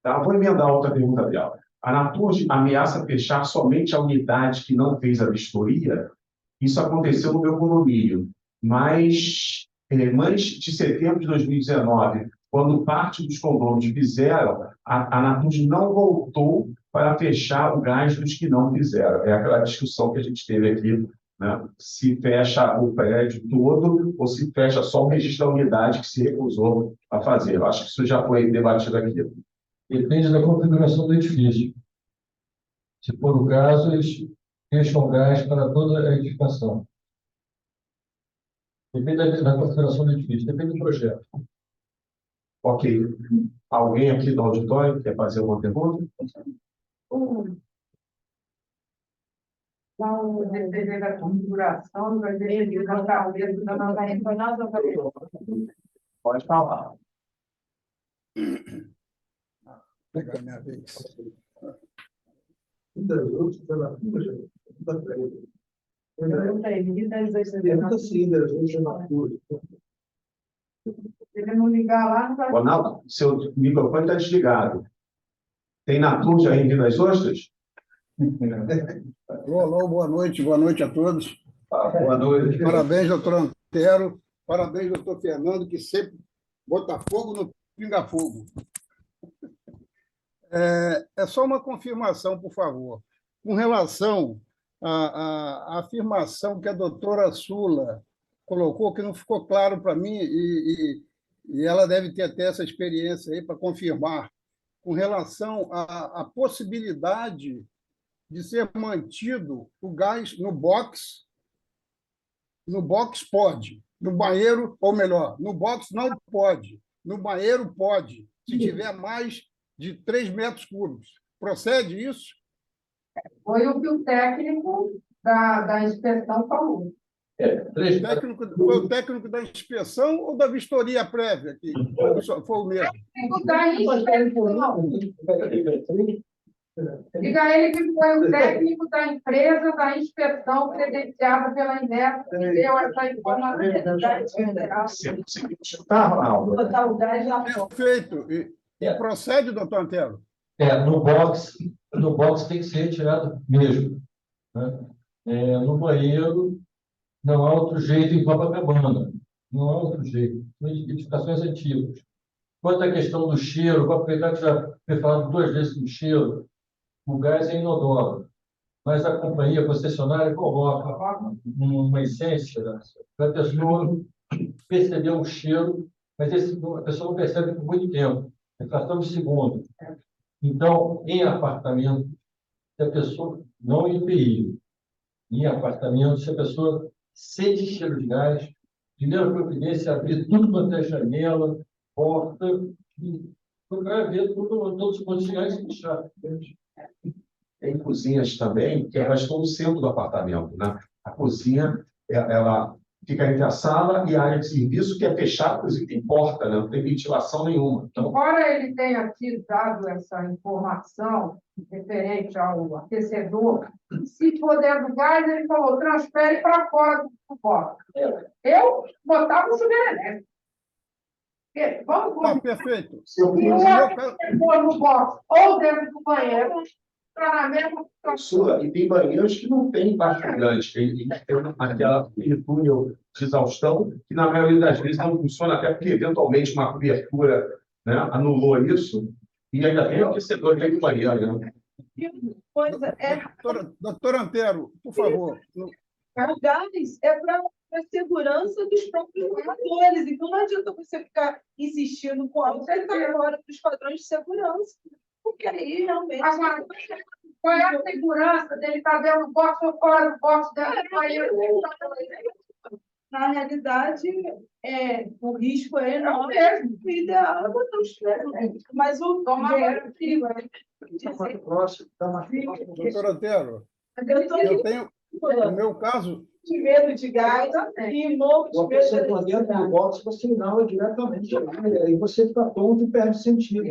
Speaker 5: Tá? Vou emendar outra pergunta dela. A Naturge ameaça fechar somente a unidade que não fez a vistoria? Isso aconteceu no meu condomínio, mas antes de setembro de 2019, quando parte dos condôminos fizeram, a Naturge não voltou para fechar o gás dos que não fizeram. É aquela discussão que a gente teve aqui, né? Se fecha o prédio todo ou se fecha só o registro da unidade que se recusou a fazer. Eu acho que isso já foi debatido aqui.
Speaker 3: Depende da configuração do edifício. Se for o caso, eles fecham gás para toda a edificação. Depende da configuração do edifício, depende do projeto.
Speaker 5: Ok. Alguém aqui do auditório quer fazer uma pergunta?
Speaker 6: Não, depende da configuração, vai depender da cabeça da nossa.
Speaker 5: Pode falar.
Speaker 4: Pegar minha vez.
Speaker 6: Ele não ligar lá, não vai.
Speaker 5: Ronaldo, seu microfone está desligado. Tem Naturge aí em Rio das Ostras?
Speaker 7: Alô, boa noite a todos.
Speaker 5: Boa noite.
Speaker 7: Parabéns, doutor Antero, parabéns, doutor Fernando, que sempre bota fogo no pinga-fogo. É só uma confirmação, por favor. Com relação à afirmação que a doutora Sula colocou, que não ficou claro para mim, e ela deve ter até essa experiência aí para confirmar, com relação à possibilidade de ser mantido o gás no box. No box pode, no banheiro, ou melhor, no box não pode, no banheiro pode, se tiver mais de 3 metros cúbicos. Procede isso?
Speaker 6: Foi o que o técnico da inspeção falou.
Speaker 7: Foi o técnico da inspeção ou da vistoria prévia? Foi o mesmo.
Speaker 6: O da inspeção. Diga a ele que foi o técnico da empresa da inspeção credenciada pela Inep que deu essa informação.
Speaker 1: Botar o gás lá fora.
Speaker 7: Perfeito. E procede, doutor Antero?
Speaker 3: No box tem que ser retirado mesmo, né? No banheiro, não há outro jeito em Copacabana. Não há outro jeito. São edificações antigas. Quanto à questão do cheiro, vou aproveitar que já foi falado 2 vezes do cheiro, o gás é inodoro, mas a companhia, a concessionária, coloca uma essência para a pessoa perceber o cheiro, mas a pessoa não percebe por muito tempo, é fração de segundo. Então, em apartamento, se a pessoa, não em UTI, em apartamento, se a pessoa sente cheiro de gás, primeira providência é abrir tudo quanto é janela, porta, e procurar ver todos os pontos de gás e fechar.
Speaker 5: Tem cozinhas também que elas estão no centro do apartamento, né? A cozinha, ela fica entre a sala e a área de serviço, que é fechada, inclusive tem porta, né? Não tem ventilação nenhuma. Então,
Speaker 6: Embora ele tenha tido dado essa informação referente ao aquecedor, se for dentro do gás, ele falou, transfere para fora do box. Eu botava o chuveiro elétrico. Vamos
Speaker 7: Perfeito.
Speaker 6: se o for no box ou dentro do banheiro, está na mesma situação.
Speaker 5: e tem banheiros que não tem baixo grande, ele tem aquele túnel de exaustão, que na maioria das vezes não funciona, até porque eventualmente uma cobertura, né, anulou isso, e ainda tem o aquecedor dentro do banheiro. Né?
Speaker 1: Coisa
Speaker 7: Doutor Antero, por favor.
Speaker 1: O gás é para a segurança dos próprios moradores. Então, não adianta você ficar insistindo com algo que está fora dos padrões de segurança. Porque aí, realmente...
Speaker 6: Agora, qual é a segurança dele estar dentro do box ou fora do box dentro do banheiro?
Speaker 1: Na realidade, o risco é enorme. O ideal é botar os freios. Mas o tomar
Speaker 7: Doutor Antero, eu tenho, no meu caso...
Speaker 1: de medo de gás e morro de medo
Speaker 2: Você está dentro do box, você inala diretamente. Aí você fica tonto e perde sentido.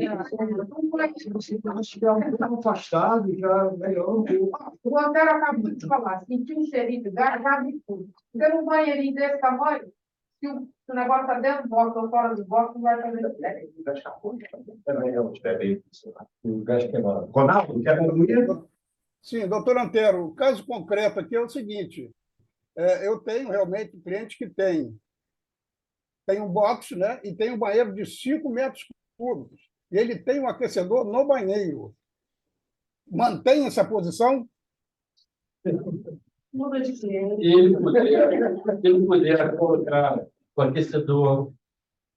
Speaker 2: Se você estiver um pouco afastado, já melhora um pouco.
Speaker 6: O Antero acabou de falar, sentir um cheirinho de gás, já vi tudo. Porque num banheirinho desse tamanho, se o negócio está dentro do box ou fora do box, não vai fazer diferença.
Speaker 5: O gás queimado. Ronaldo, quer concluir?
Speaker 7: Sim, doutor Antero, o caso concreto aqui é o seguinte. Eu tenho realmente cliente que tem um box, né, e tem um banheiro de 5 metros cúbicos. E ele tem um aquecedor no banheiro. Mantém essa posição?
Speaker 1: muda de cliente.
Speaker 3: Ele puder colocar o aquecedor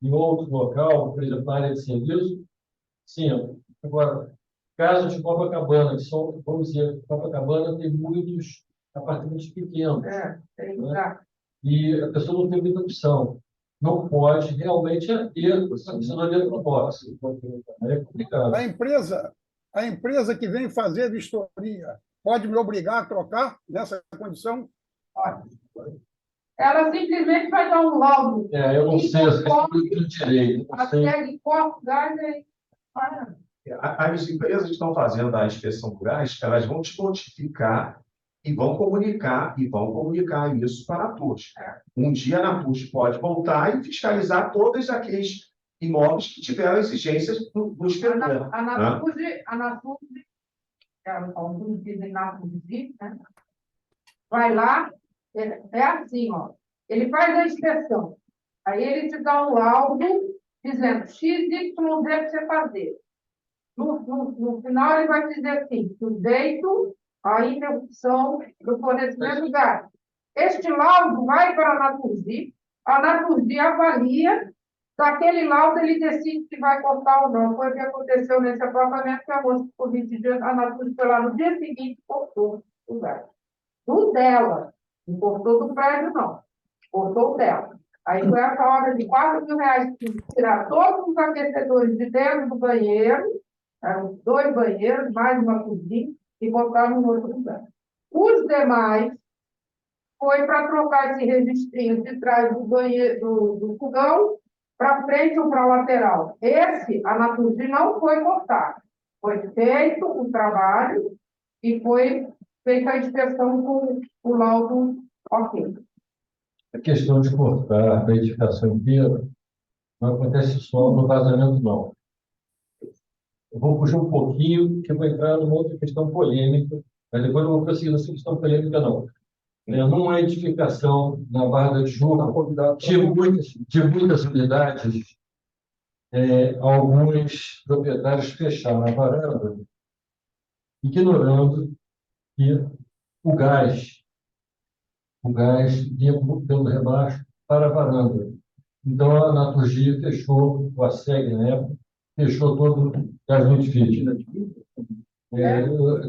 Speaker 3: em outro local, por exemplo, na área de serviço, sim. Agora, casos de Copacabana, que são, vamos dizer, Copacabana tem muitos apartamentos pequenos.
Speaker 6: Tem
Speaker 3: né?
Speaker 6: lugar.
Speaker 3: E a pessoa não tem muita opção. Não pode realmente ter aquecedor dentro do box. Aí é complicado.
Speaker 7: A empresa que vem fazer a vistoria pode me obrigar a trocar nessa condição?
Speaker 6: Ela simplesmente vai dar um laudo.
Speaker 3: Eu não sei se é direito.
Speaker 6: Segue corpo, gás e...
Speaker 5: As empresas que estão fazendo a inspeção do gás, elas vão te notificar e vão comunicar isso para a NATURS. Um dia a NATURS pode voltar e fiscalizar todos aqueles imóveis que tiveram exigências do inspetor.
Speaker 6: A NATURS, alguns dizem NATURS, né? Vai lá, é assim, ó. Ele faz a inspeção, aí ele te dá um laudo dizendo X, Y, Z para você fazer. No final, ele vai dizer assim, sujeito à interrupção do fornecimento do gás. Este laudo vai para a NATURS avalia, daquele laudo ele decide se vai cortar ou não. Foi o que aconteceu nesse apartamento, que a moça, por 20 dias, a NATURS foi lá no dia seguinte cortou o gás. Do dela, não cortou do prédio, não. Cortou o dela. Aí foi essa obra de R$4.000 que tirar todos os aquecedores de dentro do banheiro, eram 2 banheiros, mais uma cozinha, e botar no outro lugar. Os demais foi para trocar esse registrinho de trás do banheiro, do fogão, para frente ou para lateral. Esse, a Naturgy não foi cortado. Foi feito o trabalho e foi feita a inspeção com o laudo ok.
Speaker 3: A questão de cortar a edificação inteira não acontece só no vazamento, não. Eu vou puxar um pouquinho, que eu vou entrar numa outra questão polêmica, mas depois eu vou prosseguir nessa questão polêmica, não. Numa edificação na Barra da Tijuca, de muitas unidades, alguns proprietários fecharam a varanda, ignorando que o gás vinha pelo rebaixo para a varanda. Então, a Naturgy fechou, o ASEG, na época, fechou todo o gás notifique.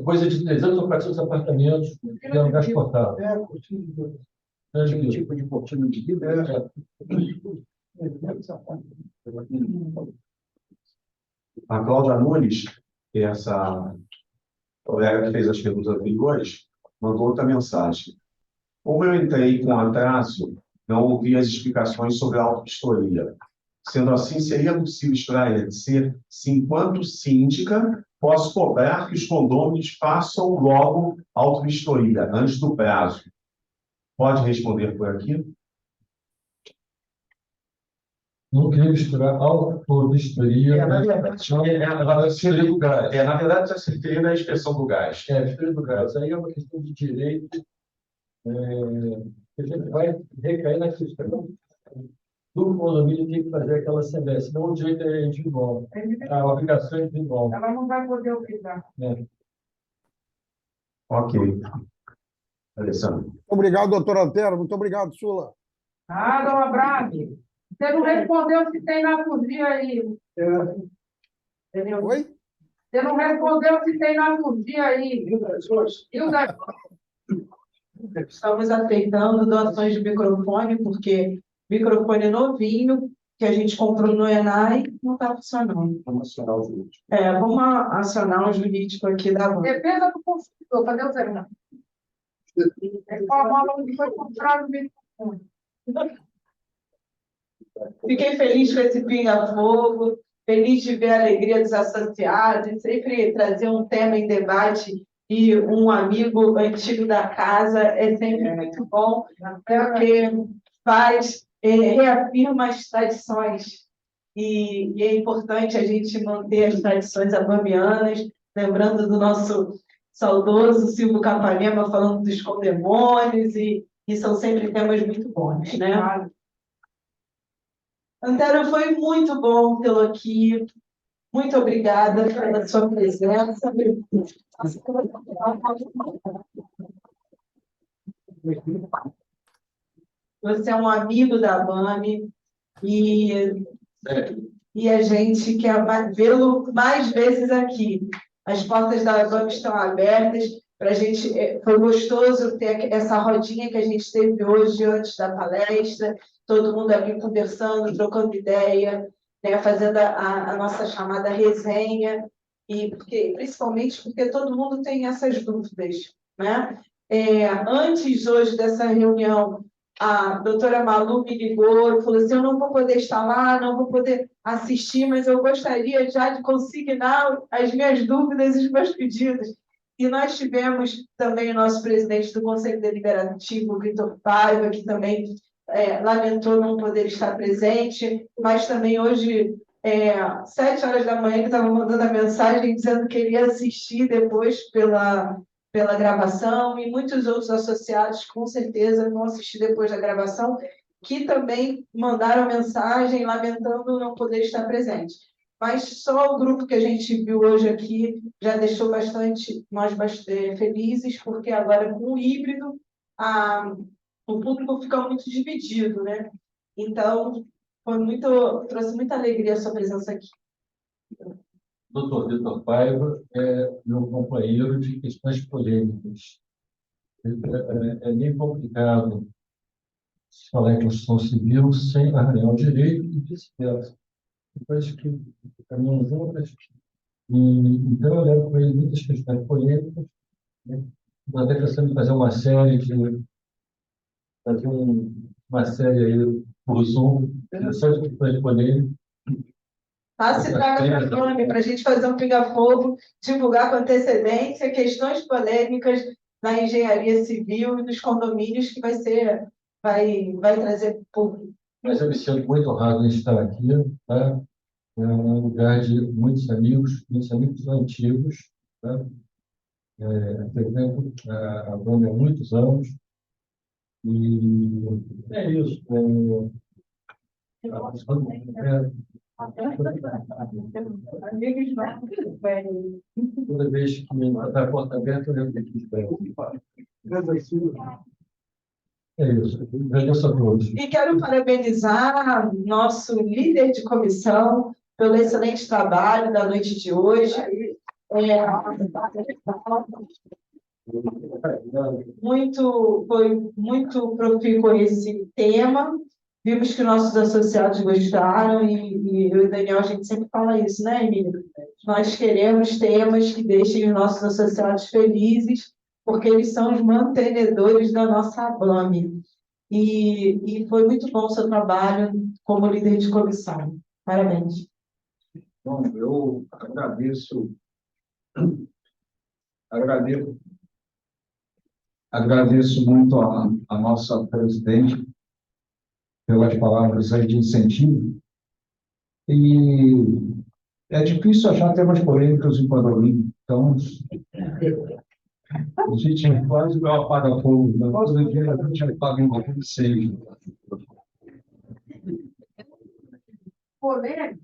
Speaker 3: Coisa de 300 ou 400 apartamentos que eram gás cortado.
Speaker 4: Que tipo de cortina de vidro?
Speaker 5: A Cláudia Nunes, essa colega que fez as perguntas anteriores, mandou outra mensagem. Como eu entrei com atraso, não ouvi as explicações sobre a autovistoria. Sendo assim, seria possível esclarecer se, enquanto síndica, posso cobrar que os condôminos façam logo autovistoria, antes do prazo? Pode responder por aqui?
Speaker 3: Não queria misturar autovistoria.
Speaker 5: Na verdade, se referindo à inspeção do gás.
Speaker 3: Vistoria do gás. Aí é uma questão de direito, que a gente vai recair na questão do condomínio tem que fazer aquela assembleia, senão o direito é individual. A obrigação é individual.
Speaker 6: Ela não vai poder obrigar.
Speaker 5: Ok. Alessandro.
Speaker 7: Muito obrigado, doutor Antero. Muito obrigado, Sula.
Speaker 6: Dona Braga, você não respondeu se tem Naturgy aí. Entendeu?
Speaker 7: Oi?
Speaker 6: Você não respondeu se tem Naturgy aí. E o da...
Speaker 1: Estamos aceitando doações de microfone, porque microfone novinho, que a gente comprou no ENAI, não está funcionando.
Speaker 5: Vamos acionar o jurídico.
Speaker 1: Vamos acionar o jurídico aqui da banca.
Speaker 6: Defesa do consumidor, cadê o Zé? Qual valor que foi comprado o microfone?
Speaker 1: Fiquei feliz com esse pinga-fogo, feliz de ver a alegria dos associados, sempre trazer um tema em debate e um amigo antigo da casa é sempre muito bom, porque reafirma as tradições. E é importante a gente manter as tradições abamianas, lembrando do nosso saudoso Silvio Capanema falando dos condemônios, e são sempre temas muito bons, né? Antero, foi muito bom tê-lo aqui. Muito obrigada pela sua presença. Você é um amigo da ABAME e a gente quer vê-lo mais vezes aqui. As portas da ABAME estão abertas para a gente. Foi gostoso ter essa rodinha que a gente teve hoje antes da palestra, todo mundo aqui conversando, trocando ideia, né, fazendo a nossa chamada resenha, e principalmente porque todo mundo tem essas dúvidas, né? Antes hoje dessa reunião, a doutora Malu me ligou e falou assim: eu não vou poder estar lá, não vou poder assistir, mas eu gostaria já de consignar as minhas dúvidas e os meus pedidos. E nós tivemos também o nosso presidente do Conselho Deliberativo, Vitor Paiva, que também lamentou não poder estar presente, mas também hoje, 7 horas da manhã, ele estava mandando a mensagem dizendo que ele ia assistir depois pela gravação, e muitos outros associados, com certeza, vão assistir depois da gravação, que também mandaram mensagem lamentando não poder estar presente. Mas só o grupo que a gente viu hoje aqui já deixou nós bastante felizes, porque agora, com o híbrido, o público fica muito dividido, né? Então, trouxe muita alegria a sua presença aqui.
Speaker 3: Doutor Vitor Paiva é meu companheiro de questões polêmicas. É meio complicado se falar em Constituição Civil sem arranhar o direito e vice-versa. Eu acho que caminham juntas. Então, eu levo com ele muitas questões polêmicas Estou até pensando em fazer uma série uma série aí por Zoom, só de questões polêmicas.
Speaker 1: Passe traga para nome para a gente fazer um pinga-fogo, divulgar com antecedência questões polêmicas na engenharia civil e nos condomínios que vai trazer público.
Speaker 3: Mas eu me sinto muito honrado em estar aqui, tá? É um lugar de muitos amigos antigos, tá? Frequento a banda há muitos anos, e é isso. Toda vez que está a porta aberta, eu lembro que espero. É isso. Agradeço a todos.
Speaker 1: E quero parabenizar nosso líder de comissão pelo excelente trabalho da noite de hoje. Foi muito profícuo esse tema. Vimos que nossos associados gostaram e eu e o Daniel, a gente sempre fala isso, né, Emílio? Nós queremos temas que deixem os nossos associados felizes, porque eles são os mantenedores da nossa ABAME. E foi muito bom o seu trabalho como líder de comissão. Parabéns.
Speaker 2: Bom, eu agradeço muito a nossa presidente pelas palavras aí de incentivo. E é difícil achar temas polêmicos em condomínio. Então, a gente quase não apaga fogo. Todo dia a gente apaga um pouco de incêndio.
Speaker 6: Polêmico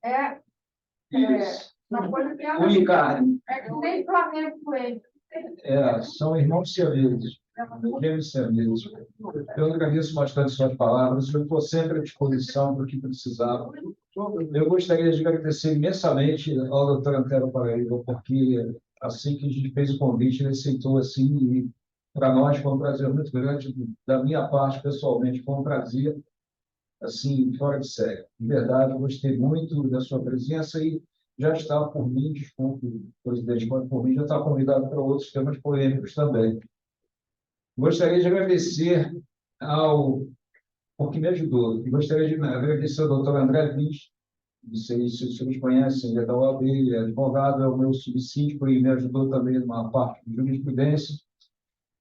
Speaker 6: é uma coisa que é
Speaker 2: Unicarne.
Speaker 6: que nem Flamengo com ele.
Speaker 2: São irmãos siameses. Gêmeos siameses. Eu agradeço bastante suas palavras. Eu estou sempre à disposição para o que precisar. Eu gostaria de agradecer imensamente ao doutor Antero Paraíba, porque assim que a gente fez o convite, ele aceitou assim, e para nós foi um prazer muito grande, da minha parte, pessoalmente, foi um prazer, assim, fora de série. De verdade, eu gostei muito da sua presença e já está por mim, desculpe, presidente, mas por mim já está convidado para outros temas polêmicos também. Gostaria de agradecer porque me ajudou. E gostaria de agradecer ao doutor André Lins. Não sei se os senhores conhecem, ele é da OAB, ele é advogado, é o meu subsíndico e me ajudou também numa parte de jurisprudência.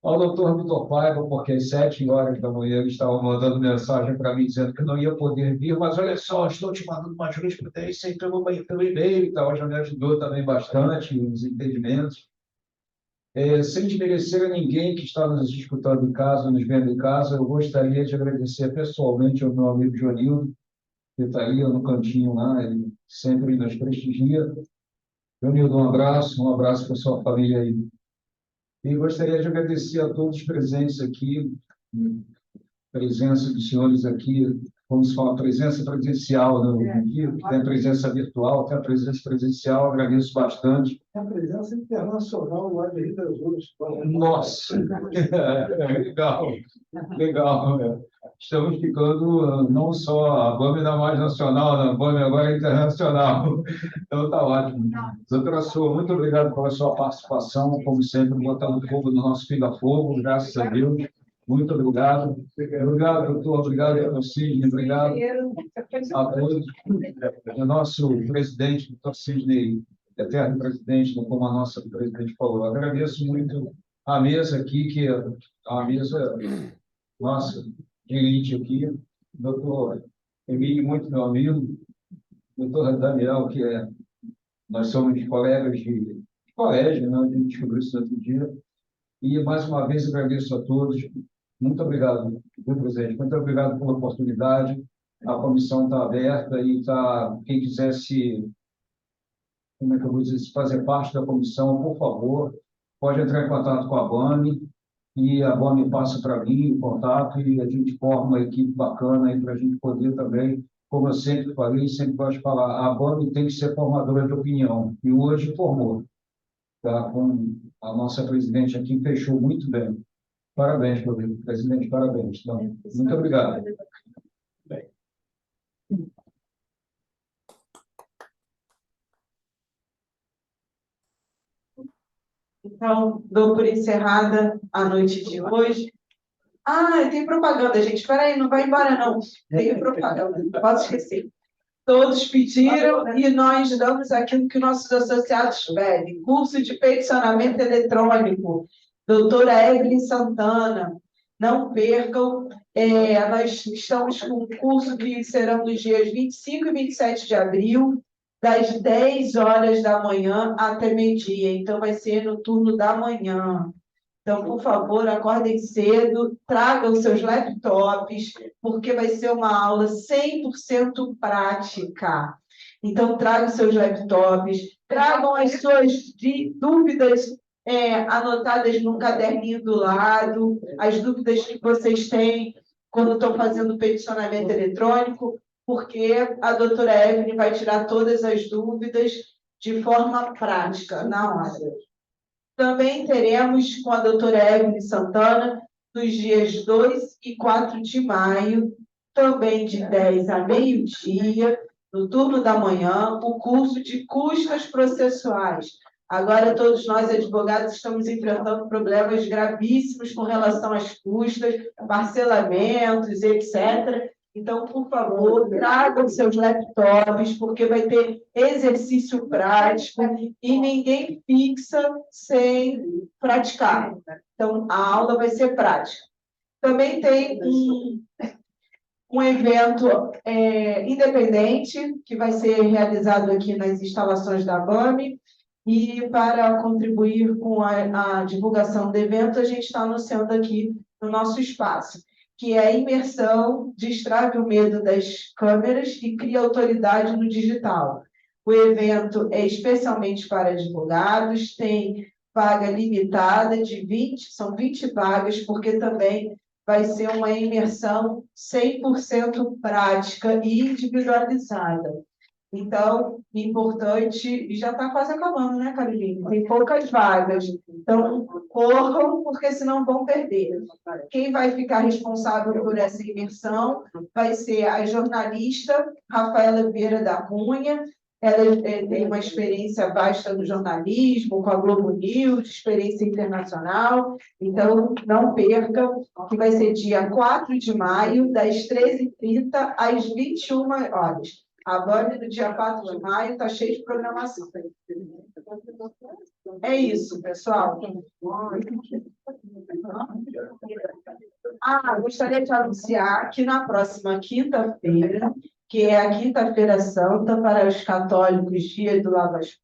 Speaker 2: Ao doutor Vitor Paiva, porque às 7 horas da manhã ele estava mandando mensagem para mim dizendo que não ia poder vir, mas olha só, estou te mandando uma jurisprudência e pelo e-mail e tal, já me ajudou também bastante nos entendimentos. Sem desmerecer a ninguém que está nos escutando em casa, nos vendo em casa, eu gostaria de agradecer pessoalmente ao meu amigo Jonildo, que está ali no cantinho lá, ele sempre nos prestigia. Jonildo, um abraço para sua família aí. E gostaria de agradecer a todos presentes aqui, presença dos senhores aqui, como se fala, presença presencial no Rio, tem presença virtual, tem a presença presencial, agradeço bastante.
Speaker 4: A presença internacional lá de Rio das Ostras.
Speaker 2: Nossa, legal, legal. Estamos ficando não só a BAME da mais nacional, a BAME agora é internacional. Então está ótimo. Doutora Sua, muito obrigado pela sua participação, como sempre, botando fogo no nosso pinga-fogo, graças a Deus. Muito obrigado. Obrigado, doutor. Obrigado, doutor Sidney. Obrigado a todos. O nosso presidente, doutor Sidney, eterno presidente, como a nossa presidente falou. Agradeço muito a mesa aqui, que é a mesa nossa, de elite aqui. Doutor Emílio, muito meu amigo. Doutor Daniel, nós somos colegas de colégio, né? A gente descobriu isso outro dia. E, mais uma vez, agradeço a todos. Muito obrigado, viu, presidente? Muito obrigado pela oportunidade. A comissão está aberta e quem quiser como é que eu vou dizer, se fazer parte da comissão, por favor, pode entrar em contato com a BAME e a BAME passa para mim o contato e a gente forma uma equipe bacana para a gente poder também, como eu sempre falei, sempre gosto de falar, a BAME tem que ser formadora de opinião e hoje formou. Tá? Com a nossa presidente aqui, fechou muito bem. Parabéns, presidente, parabéns. Então, muito obrigado.
Speaker 1: Então, dou por encerrada a noite de hoje. Ah, tem propaganda, gente. Espera aí, não vai embora, não. Tem propaganda, não posso esquecer. Todos pediram e nós damos aquilo que nossos associados pedem. Curso de peticionamento eletrônico. Doutora Evelyn Santana. Não percam. Nós estamos com um curso que serão nos dias 25 e 27 de abril, das 10 horas da manhã até meio-dia. Então, vai ser no turno da manhã. Então, por favor, acordem cedo, tragam seus laptops, porque vai ser uma aula 100% prática. Então, tragam seus laptops, tragam as suas dúvidas anotadas num caderninho do lado, as dúvidas que vocês têm quando estão fazendo peticionamento eletrônico, porque a doutora Evelyn vai tirar todas as dúvidas de forma prática, na hora. Também teremos com a doutora Evelyn Santana, nos dias 2 e 4 de maio, também de 10 a meio-dia, no turno da manhã, o curso de custas processuais. Agora, todos nós, advogados, estamos enfrentando problemas gravíssimos com relação às custas, parcelamentos, etc. Então, por favor, tragam seus laptops, porque vai ter exercício prático e ninguém fixa sem praticar. Então, a aula vai ser prática. Também tem um evento independente, que vai ser realizado aqui nas instalações da ABAME, e para contribuir com a divulgação do evento, a gente está anunciando aqui no nosso espaço, que é a imersão, destrave o medo das câmeras e cria autoridade no digital. O evento é especialmente para advogados, tem vaga limitada de 20, são 20 vagas, porque também vai ser uma imersão 100% prática e individualizada. Então, importante, e já está quase acabando, né, Carolina? Tem poucas vagas. Então, corram, porque senão vão perder. Quem vai ficar responsável por essa imersão vai ser a jornalista Rafaela Vieira da Cunha. Ela tem uma experiência vasta no jornalismo, com a Globo News, experiência internacional. Então, não percam, que vai ser dia 4 de maio, das 13h30 às 21 horas. A ABAME, no dia 4 de maio, está cheia de programação. É isso, pessoal. Gostaria de anunciar que na próxima quinta-feira, que é a Quinta-feira Santa para os católicos, dia do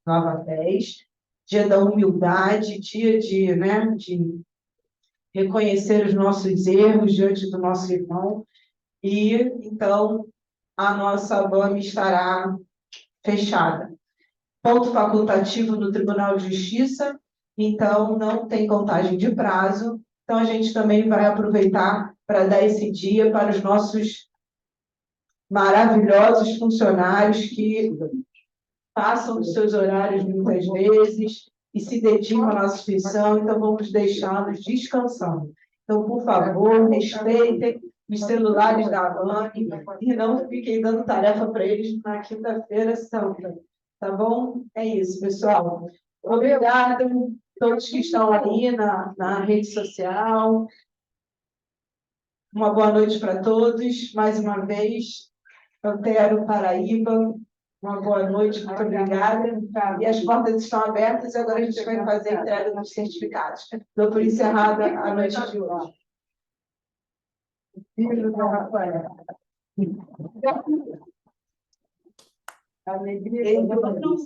Speaker 1: Lava-Pés, dia da humildade, dia de reconhecer os nossos erros diante do nosso irmão. E, então, a nossa ABAME estará fechada. Ponto facultativo no Tribunal de Justiça, então não tem contagem de prazo. Então, a gente também vai aproveitar para dar esse dia para os nossos maravilhosos funcionários que passam dos seus horários muitas vezes e se dedicam à nossa instituição, então vamos deixá-los descansando. Então, por favor, respeitem os celulares da ABAME e não fiquem dando tarefa para eles na Quinta-feira Santa. Tá bom? É isso, pessoal. Obrigada a todos que estão aí na rede social. Uma boa noite para todos. Mais uma vez, Antero Paraíba. Uma boa noite, muito obrigada. E as portas estão abertas e agora a gente vai fazer a entrega dos certificados. Dou por encerrada a noite de hoje. Filho da Rafael. Alegria.